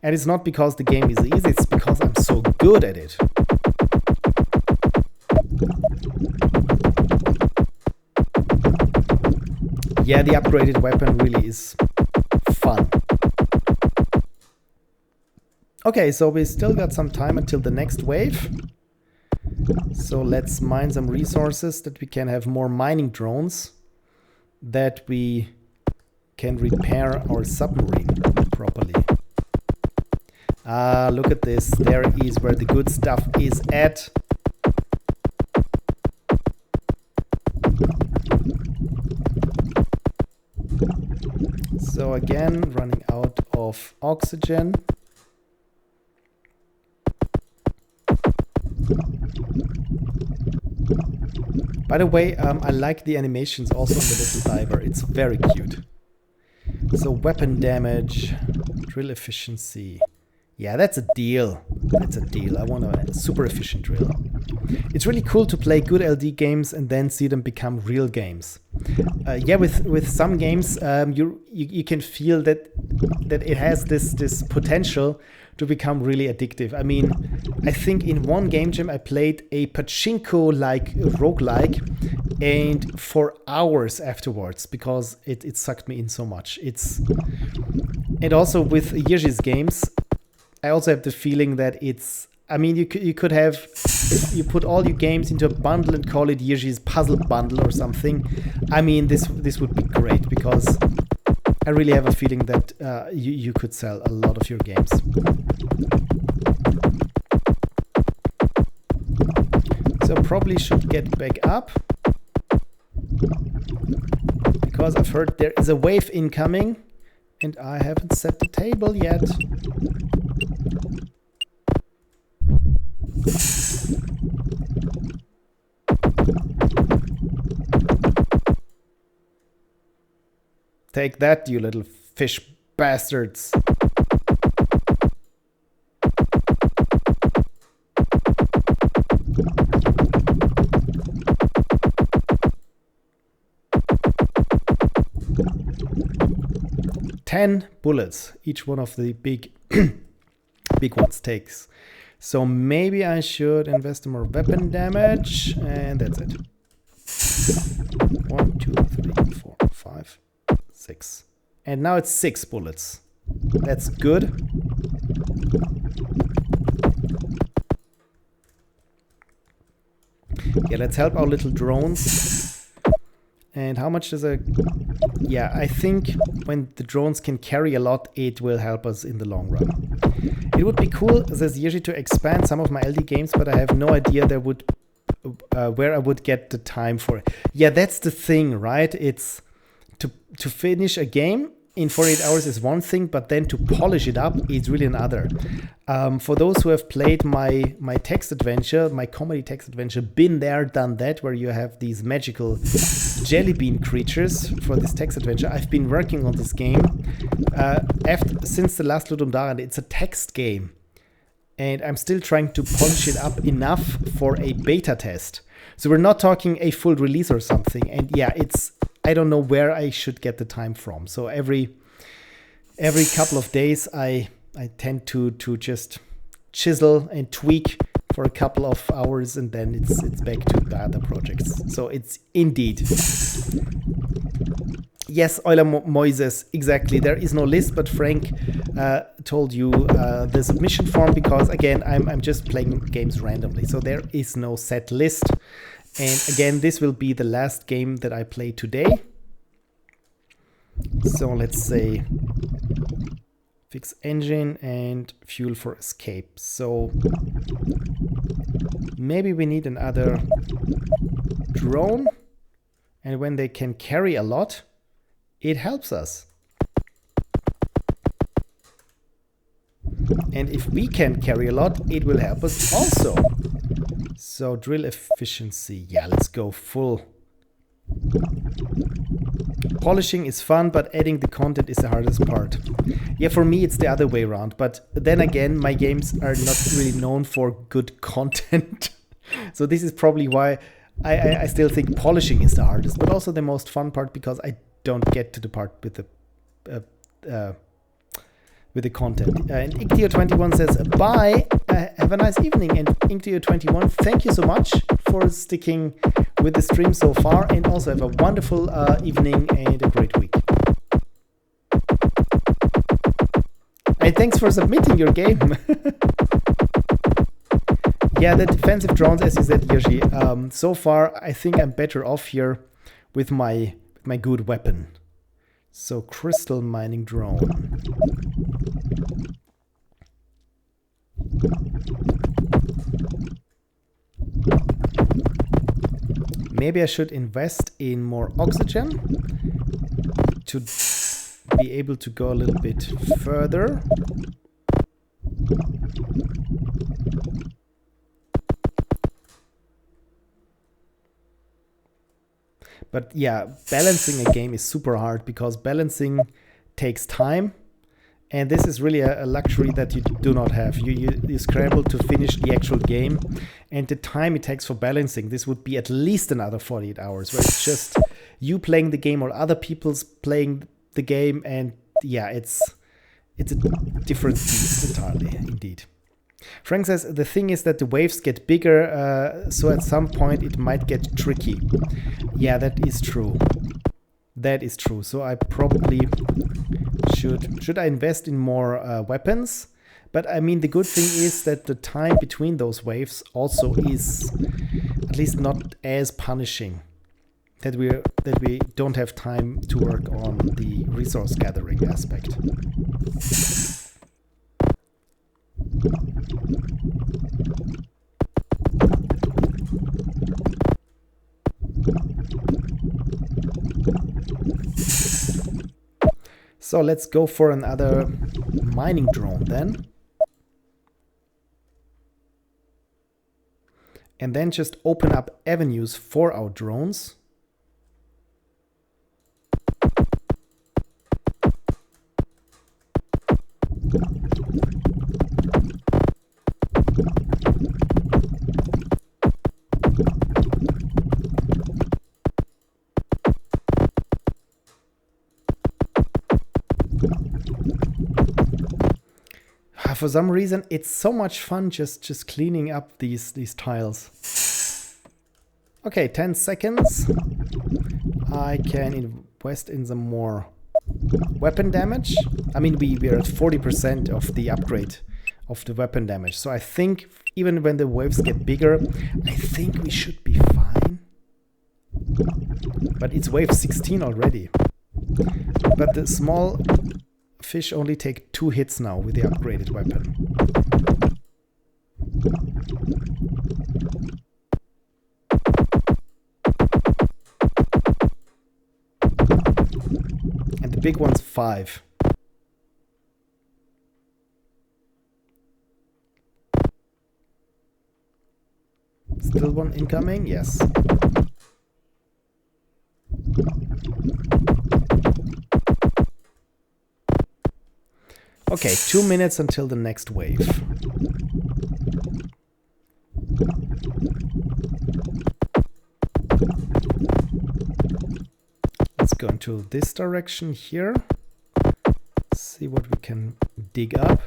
and it's not because the game is easy, it's because I'm so good at it. Yeah, the upgraded weapon really is fun. Okay, so we still got some time until the next wave. So let's mine some resources that we can have more mining drones, that we can repair our submarine properly. Ah, look at this. There is where the good stuff is at. So again, running out of oxygen. By the way, I like the animations also on the little diver. It's very cute. So weapon damage, drill efficiency. Yeah, that's a deal. That's a deal. I want a super efficient drill. It's really cool to play good LD games and then see them become real games. Yeah, with some games, you can feel that it has this potential to become really addictive. I mean, I think in one game jam I played a pachinko-like roguelike, and for hours afterwards, because it sucked me in so much. And also with Jiří's games, I also have the feeling that it's, I mean, you could have, if you put all your games into a bundle and call it Jiří's puzzle bundle or something. I mean, this would be great, because I really have a feeling that you could sell a lot of your games. probably should get back up, because I've heard there is a wave incoming and I haven't set the table yet. Take that, you little fish bastards. Ten bullets, each one of the big big ones takes. So maybe I should invest in more weapon damage, and that's it. 1, 2, 3, 4, 5, 6. And now it's 6 bullets. That's good. Yeah, let's help our little drones. And how much does a... Yeah, I think when the drones can carry a lot, it will help us in the long run. It would be cool, says Jiří, to expand some of my LD games, but I have no idea there would where I would get the time for it. Yeah, that's the thing, right? It's to finish a game in 48 hours is one thing, but then to polish it up is really another. For those who have played my text adventure, my comedy text adventure, been there, done that, where you have these magical jelly bean creatures for this text adventure. I've been working on this game since the last Ludum, and it's a text game. And I'm still trying to polish it up enough for a beta test. So we're not talking a full release or something. And yeah, I don't know where I should get the time from. So every couple of days, I tend to just chisel and tweak for a couple of hours, and then it's back to the other projects. So it's indeed. Yes, Euler Moises, exactly. There is no list, but Frank told you the submission form, because again, I'm just playing games randomly. So there is no set list. And again, this will be the last game that I play today. So let's say fix engine and fuel for escape. So maybe we need another drone. And when they can carry a lot, it helps us. And if we can carry a lot, it will help us also. So drill efficiency. Yeah, let's go full. Polishing is fun, but adding the content is the hardest part. Yeah, for me, it's the other way around. But then again, my games are not really known for good content. So this is probably why I still think polishing is the hardest, but also the most fun part, because I don't get to the part with the content. And Ictio21 says, bye, have a nice evening. And Ictio21, thank you so much for sticking with the stream so far, and also have a wonderful evening and a great week. And thanks for submitting your game. Yeah, the defensive drones, as you said, Jiří, so far I think I'm better off here with my good weapon. So crystal mining drone. Maybe I should invest in more oxygen to be able to go a little bit further. But yeah, balancing a game is super hard, because balancing takes time. And this is really a luxury that you do not have. You scramble to finish the actual game. And the time it takes for balancing, this would be at least another 48 hours, where it's just you playing the game or other people's playing the game. And yeah, it's a different beast entirely, indeed. Frank says, the thing is that the waves get bigger, so at some point it might get tricky. Yeah, that is true. That is true. So I probably should I invest in more weapons? But I mean, the good thing is that the time between those waves also is at least not as punishing. That we don't have time to work on the resource gathering aspect. So let's go for another mining drone then. And then just open up avenues for our drones. For some reason, it's so much fun just cleaning up these tiles. Okay, 10 seconds. I can invest in some more weapon damage. I mean, we're at 40% of the upgrade of the weapon damage. So I think even when the waves get bigger, I think we should be fine. But it's wave 16 already. But the small fish only take 2 hits now with the upgraded weapon. And the big one's 5. Still one incoming? Yes. Okay, 2 minutes until the next wave. Let's go into this direction here. See what we can dig up.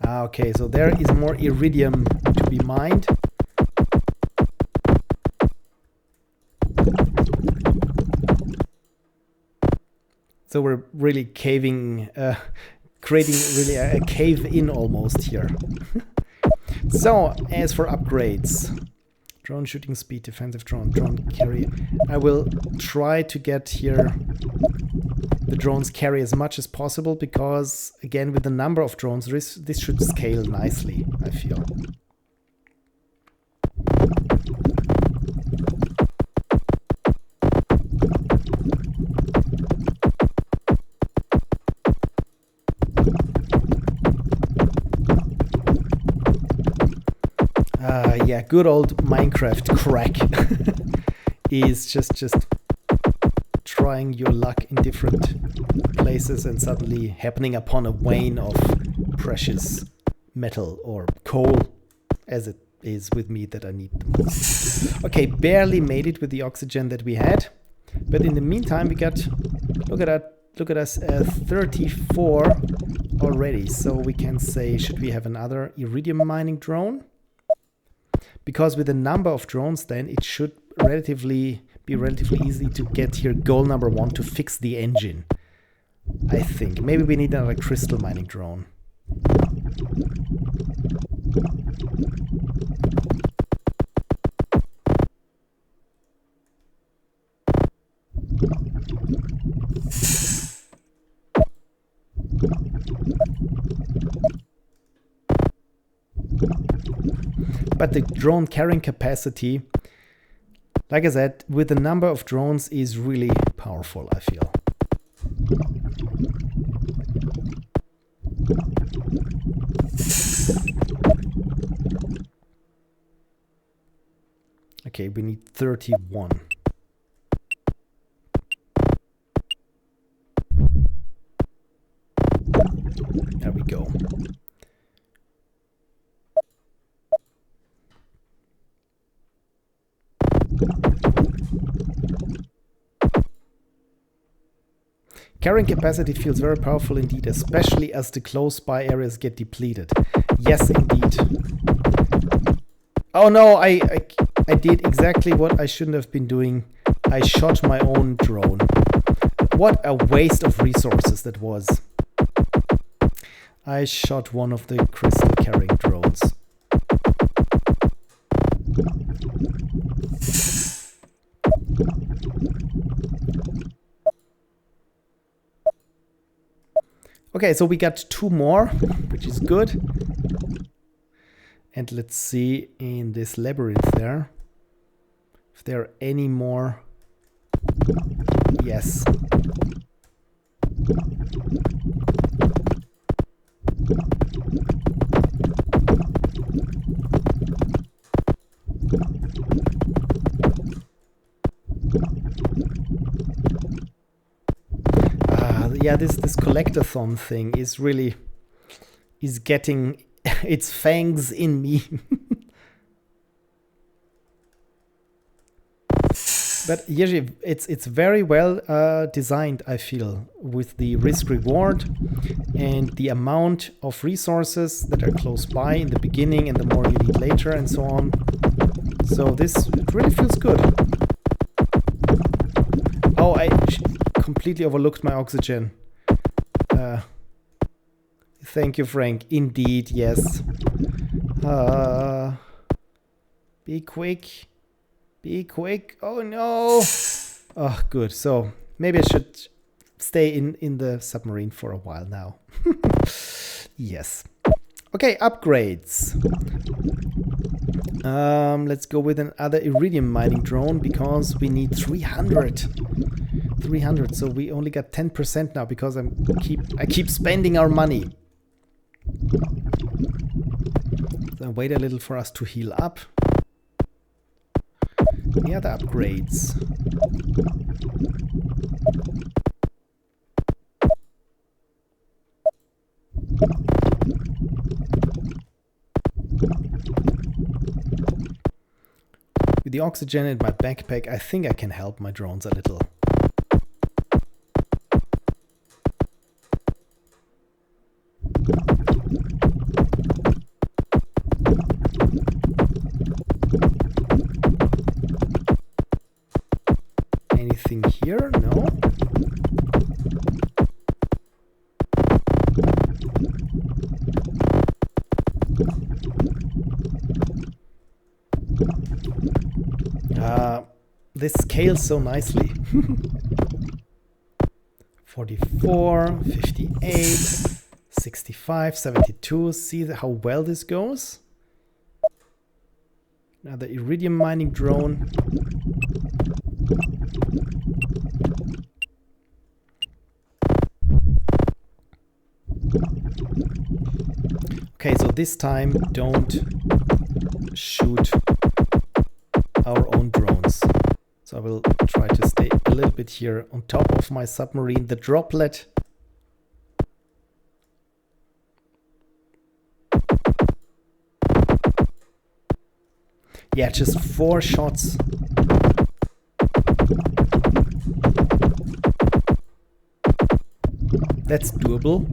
Okay, so there is more iridium to be mined. So we're really caving, creating really a cave-in almost here. So, as for upgrades, drone shooting speed, defensive drone, drone carry. I will try to get here the drones carry as much as possible because, again, with the number of drones, this should scale nicely, I feel. Yeah, good old Minecraft crack is just trying your luck in different places and suddenly happening upon a vein of precious metal or coal, as it is with me that I need the most. Okay, barely made it with the oxygen that we had, but in the meantime we got, look at us, 34 already. So we can say, should we have another iridium mining drone? Because with the number of drones, then it should be relatively easy to get here goal number 1 to fix the engine. I think. Maybe we need another crystal mining drone. But the drone carrying capacity, like I said, with the number of drones is really powerful, I feel. Okay, we need 31. There we go. Carrying capacity feels very powerful indeed, especially as the close by areas get depleted. Yes, indeed. Oh no, I did exactly what I shouldn't have been doing. I shot my own drone. What a waste of resources that was. I shot one of the crystal carrying drones. Okay, so we got 2 more, which is good. And let's see in this labyrinth there if there are any more. Yes. Yeah, this collectathon thing is really getting its fangs in me. But Jiří, it's very well designed, I feel, with the risk reward and the amount of resources that are close by in the beginning and the more you need later and so on. So it really feels good. Oh, I completely overlooked my oxygen. Thank you, Frank. Indeed, yes. Be quick. Be quick. Oh no. Oh, good. So maybe I should stay in the submarine for a while now. Yes. Okay, upgrades. Let's go with another iridium mining drone because we need 300. 300. So we only got 10% now because I keep spending our money. So wait a little for us to heal up. The other upgrades. With the oxygen in my backpack, I think I can help my drones a little. Anything here? No. This scales so nicely. 44, 58, 65, 72. See how well this goes? Another iridium mining drone. Okay, so this time don't shoot our own drones. So I will try to stay a little bit here on top of my submarine. The droplet. Yeah, just 4 shots. That's doable.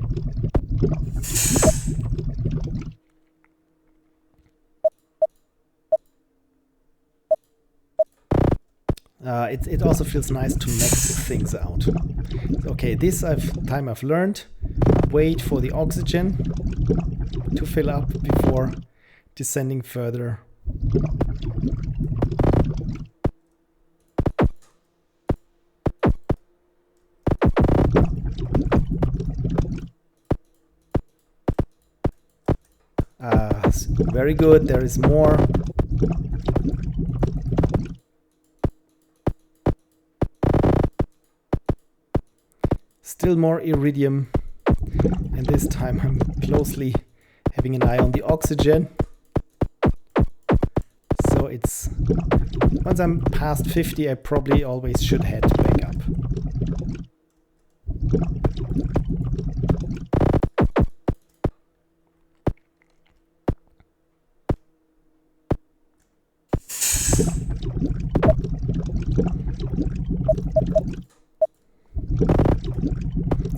It also feels nice to max things out. Okay, this time I've learned. Wait for the oxygen to fill up before descending further. Very good, there is more. Still more iridium, and this time I'm closely having an eye on the oxygen. So it's, once I'm past 50, I probably always should head back up.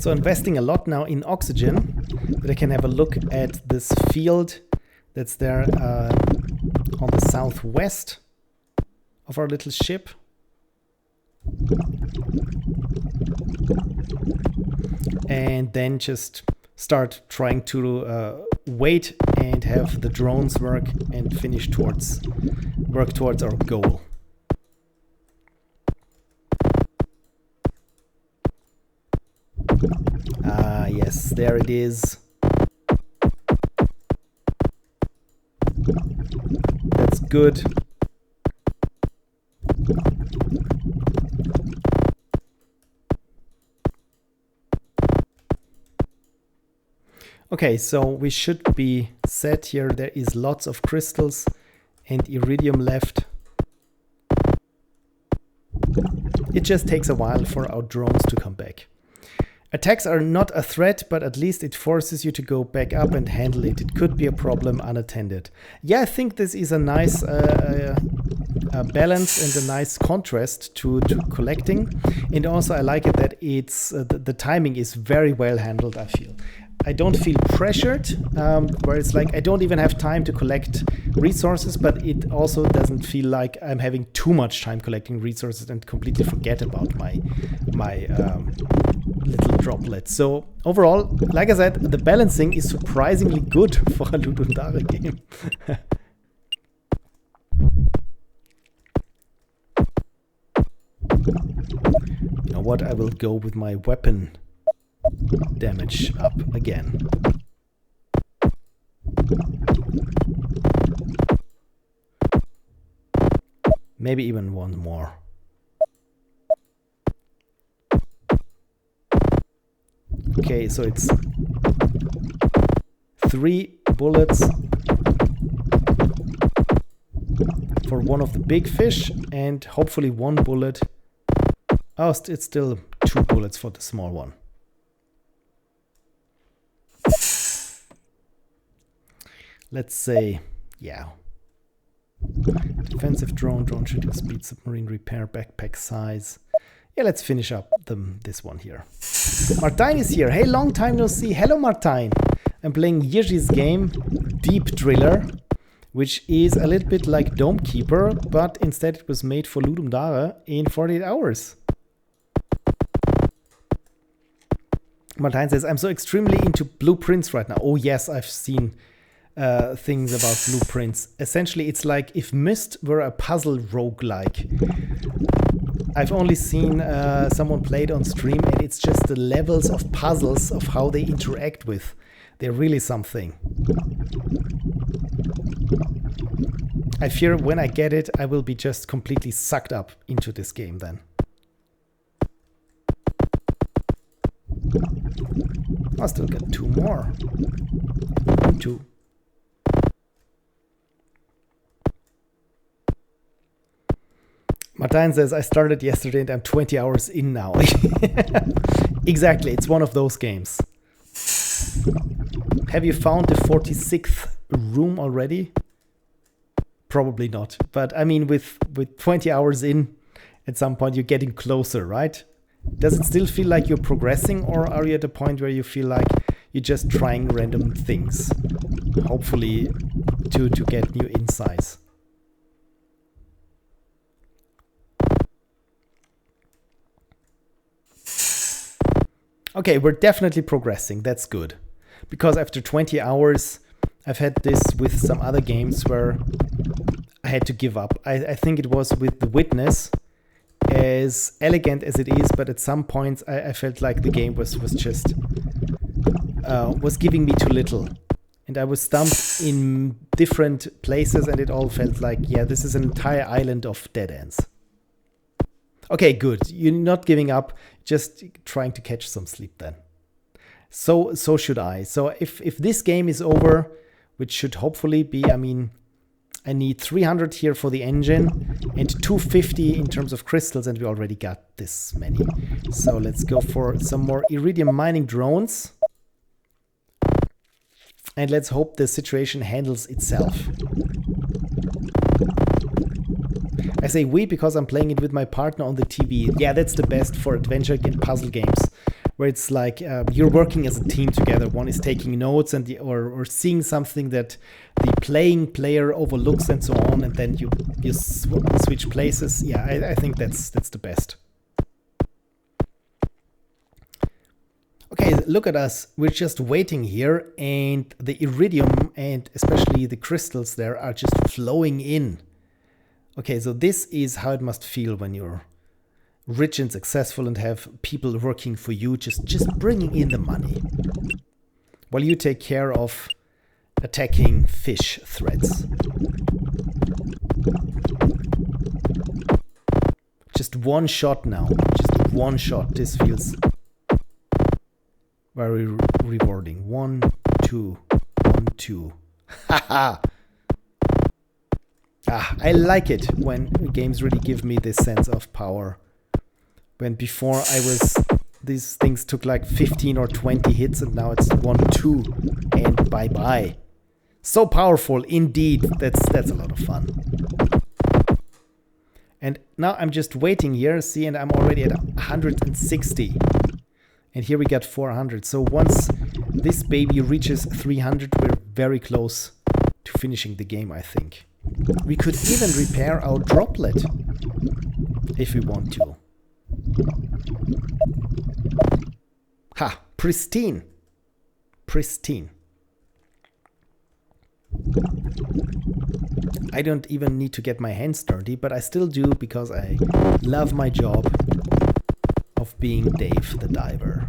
So investing a lot now in oxygen, that I can have a look at this field that's there on the southwest of our little ship. And then just start trying to wait and have the drones work and work towards our goal. Ah, yes, there it is. That's good. Okay, so we should be set here. There is lots of crystals and iridium left. It just takes a while for our drones to come back. Attacks are not a threat, but at least it forces you to go back up and handle it. It could be a problem unattended. Yeah, I think this is a nice balance and a nice contrast to collecting. And also I like it that it's the timing is very well handled, I feel. I don't feel pressured, where it's like I don't even have time to collect resources, but it also doesn't feel like I'm having too much time collecting resources and completely forget about my little droplets. So overall, like I said, the balancing is surprisingly good for a Ludum Dare game. You know what? I will go with my weapon damage up again. Maybe even one more. Okay, so it's 3 bullets for one of the big fish and hopefully 1 bullet. Oh, it's still 2 bullets for the small one. Let's say, yeah. Defensive drone, drone shooting speed, submarine repair, backpack size. Yeah, let's finish up this one here. Martijn is here. Hey, long time no see. Hello, Martijn. I'm playing Jiří's game, Deep Driller, which is a little bit like Dome Keeper, but instead it was made for Ludum Dare in 48 hours. Martijn says, I'm so extremely into blueprints right now. Oh yes, I've seen things about blueprints. Essentially, it's like if Myst were a puzzle roguelike. I've only seen someone play it on stream, and it's just the levels of puzzles of how they interact with. They're really something. I fear when I get it, I will be just completely sucked up into this game then. I'll still get 2 more. 2. Martijn says, I started yesterday and I'm 20 hours in now. Exactly, it's one of those games. Have you found the 46th room already? Probably not. But I mean, with 20 hours in, at some point you're getting closer, right? Does it still feel like you're progressing, or are you at a point where you feel like you're just trying random things? Hopefully to get new insights. Okay, we're definitely progressing. That's good. Because after 20 hours, I've had this with some other games where I had to give up. I think it was with The Witness, as elegant as it is, but at some points I felt like the game was just was giving me too little. And I was stumped in different places, and it all felt like, yeah, this is an entire island of dead ends. Okay, good. You're not giving up, just trying to catch some sleep then. So should I. So if this game is over, which should hopefully be, I mean, I need 300 here for the engine and 250 in terms of crystals, and we already got this many. So let's go for some more iridium mining drones. And let's hope the situation handles itself. I say we because I'm playing it with my partner on the TV. Yeah, that's the best for adventure and puzzle games, where it's like you're working as a team together. One is taking notes and or seeing something that the playing player overlooks and so on, and then you switch places. Yeah, I think that's the best. Okay, look at us. We're just waiting here, and the iridium and especially the crystals there are just flowing in. Okay, so this is how it must feel when you're rich and successful and have people working for you, just bringing in the money, while you take care of attacking fish threats. Just one shot now. Just one shot. This feels very rewarding. 1, 2, 1, 2. Haha! I like it when games really give me this sense of power. When before these things took like 15 or 20 hits, and now it's 1, 2, and bye-bye. So powerful, indeed. That's a lot of fun. And now I'm just waiting here, see, and I'm already at 160. And here we got 400. So once this baby reaches 300, we're very close to finishing the game, I think. We could even repair our droplet if we want to. Ha! Pristine. Pristine. I don't even need to get my hands dirty, but I still do because I love my job of being Dave the Diver.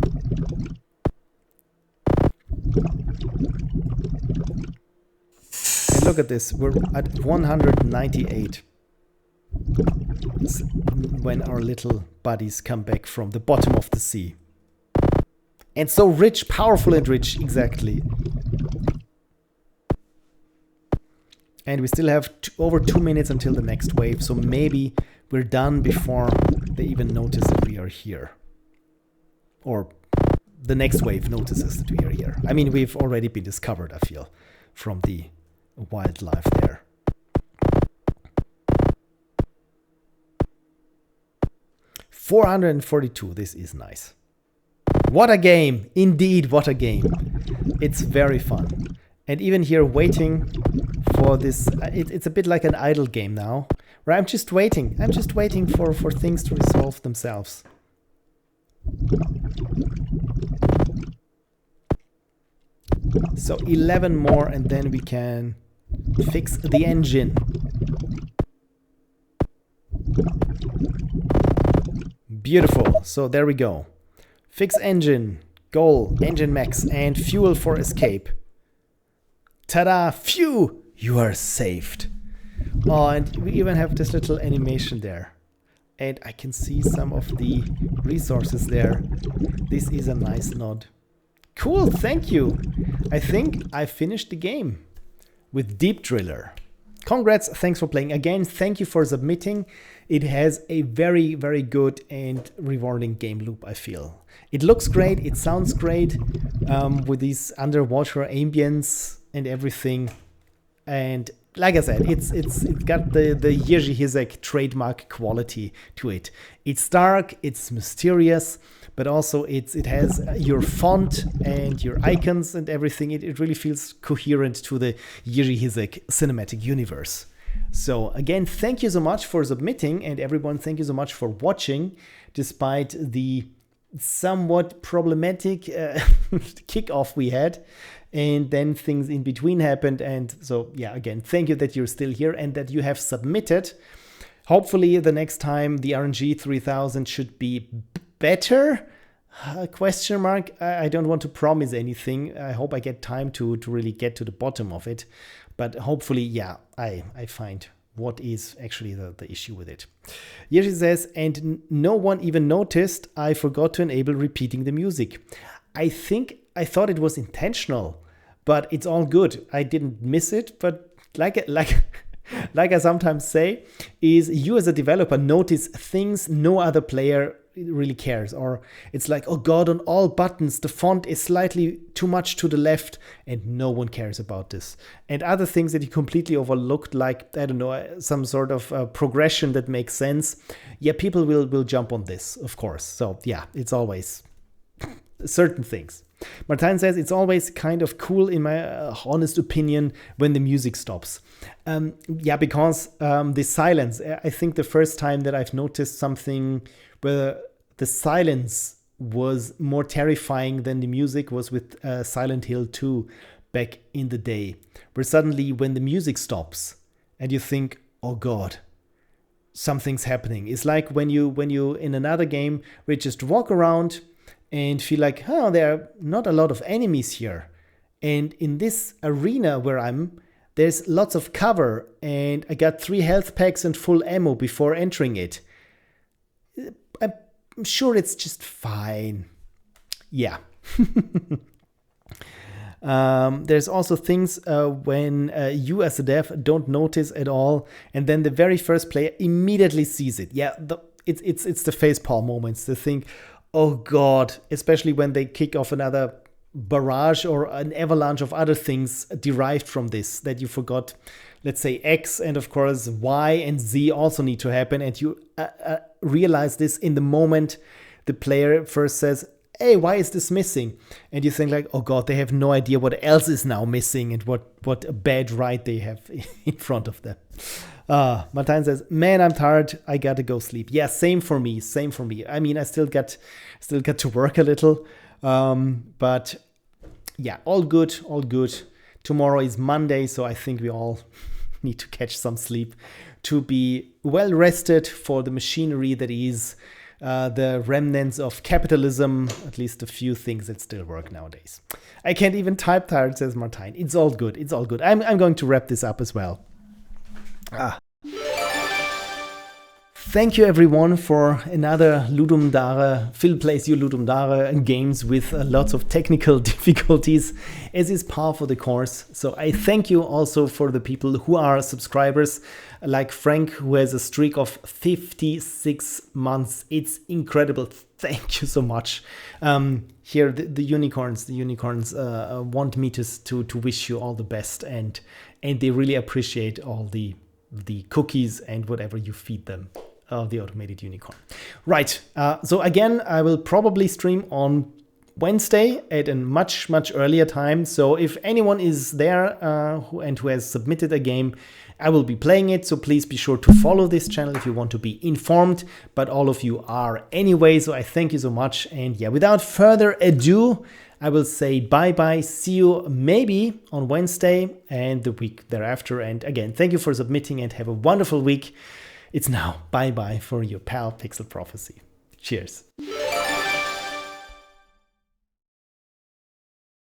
And look at this, we're at 198. It's when our little buddies come back from the bottom of the sea. And so rich, powerful and rich, exactly. And we still have over 2 minutes until the next wave, so maybe we're done before they even notice that we are here. Or the next wave notices that we are here. I mean, we've already been discovered, I feel, from the wildlife there. $442, this is nice. What a game! Indeed, what a game. It's very fun. And even here waiting for this, it's a bit like an idle game now, where I'm just waiting. I'm just waiting for things to resolve themselves. So 11 more and then we can fix the engine. Beautiful. So there we go. Fix engine, goal, engine max, and fuel for escape. Ta-da! Phew! You are saved. Oh, and we even have this little animation there. And I can see some of the resources there. This is a nice nod. Cool, thank you. I think I finished the game with Deep Driller. Congrats, thanks for playing. Again, thank you for submitting. It has a very, very good and rewarding game loop, I feel. It looks great, it sounds great, with these underwater ambience and everything. And like I said, it's got the Jiří Hýsek trademark quality to it. It's dark, it's mysterious, but also it has your font and your icons and everything. It really feels coherent to the Jiří Hýsek cinematic universe. So again, thank you so much for submitting, and everyone, thank you so much for watching, despite the somewhat problematic kickoff we had. And then things in between happened. And so, yeah, again, thank you that you're still here and that you have submitted. Hopefully the next time the RNG 3000 should be better? Question mark. I don't want to promise anything. I hope I get time to really get to the bottom of it. But hopefully, yeah, I find what is actually the issue with it. Jiří says, and no one even noticed I forgot to enable repeating the music. I thought it was intentional, but it's all good. I didn't miss it, but like I sometimes say, is you as a developer notice things no other player really cares. Or it's like, oh God, on all buttons, the font is slightly too much to the left and no one cares about this. And other things that you completely overlooked, like, I don't know, some sort of progression that makes sense. Yeah, people will jump on this, of course. So yeah, it's always certain things. Martin says it's always kind of cool, in my honest opinion, when the music stops. Yeah, because the silence, I think the first time that I've noticed something where the silence was more terrifying than the music was with Silent Hill 2 back in the day, where suddenly when the music stops and you think, oh God, something's happening. It's like when you in another game where you just walk around and feel like, oh, there are not a lot of enemies here. And in this arena where there's lots of cover, and I got 3 health packs and full ammo before entering it. I'm sure it's just fine. Yeah. There's also things when you as a dev don't notice at all, and then the very first player immediately sees it. Yeah, it's the facepalm moments. They think, oh God, especially when they kick off another barrage or an avalanche of other things derived from this that you forgot. Let's say X, and of course Y and Z also need to happen, and you realize this in the moment the player first says, hey, why is this missing? And you think like, oh God, they have no idea what else is now missing and what a bad ride they have in front of them. Martijn says, man, I'm tired. I gotta go sleep. Yeah, same for me. I mean, I still got to work a little. But yeah, all good. Tomorrow is Monday, so I think we all need to catch some sleep to be well rested for the machinery that is the remnants of capitalism, at least a few things that still work nowadays. I can't even type tired, says Martijn. It's all good. I'm going to wrap this up as well. Thank you everyone for another Ludum Dare, Phil Plays You Ludum Dare games with lots of technical difficulties, as is par for the course. So I thank you also for the people who are subscribers, like Frank, who has a streak of 56 months. It's incredible. Thank you so much. Here, the unicorns want me to wish you all the best, and they really appreciate all the cookies and whatever you feed them. The automated unicorn. Right. So again, I will probably stream on Wednesday at a much earlier time. So if anyone is there who has submitted a game, I will be playing it. So please be sure to follow this channel if you want to be informed. But all of you are anyway. So I thank you so much. And yeah, without further ado, I will say bye-bye. See you maybe on Wednesday and the week thereafter. And again, thank you for submitting and have a wonderful week. It's now bye-bye for your pal Pixel Prophecy. Cheers.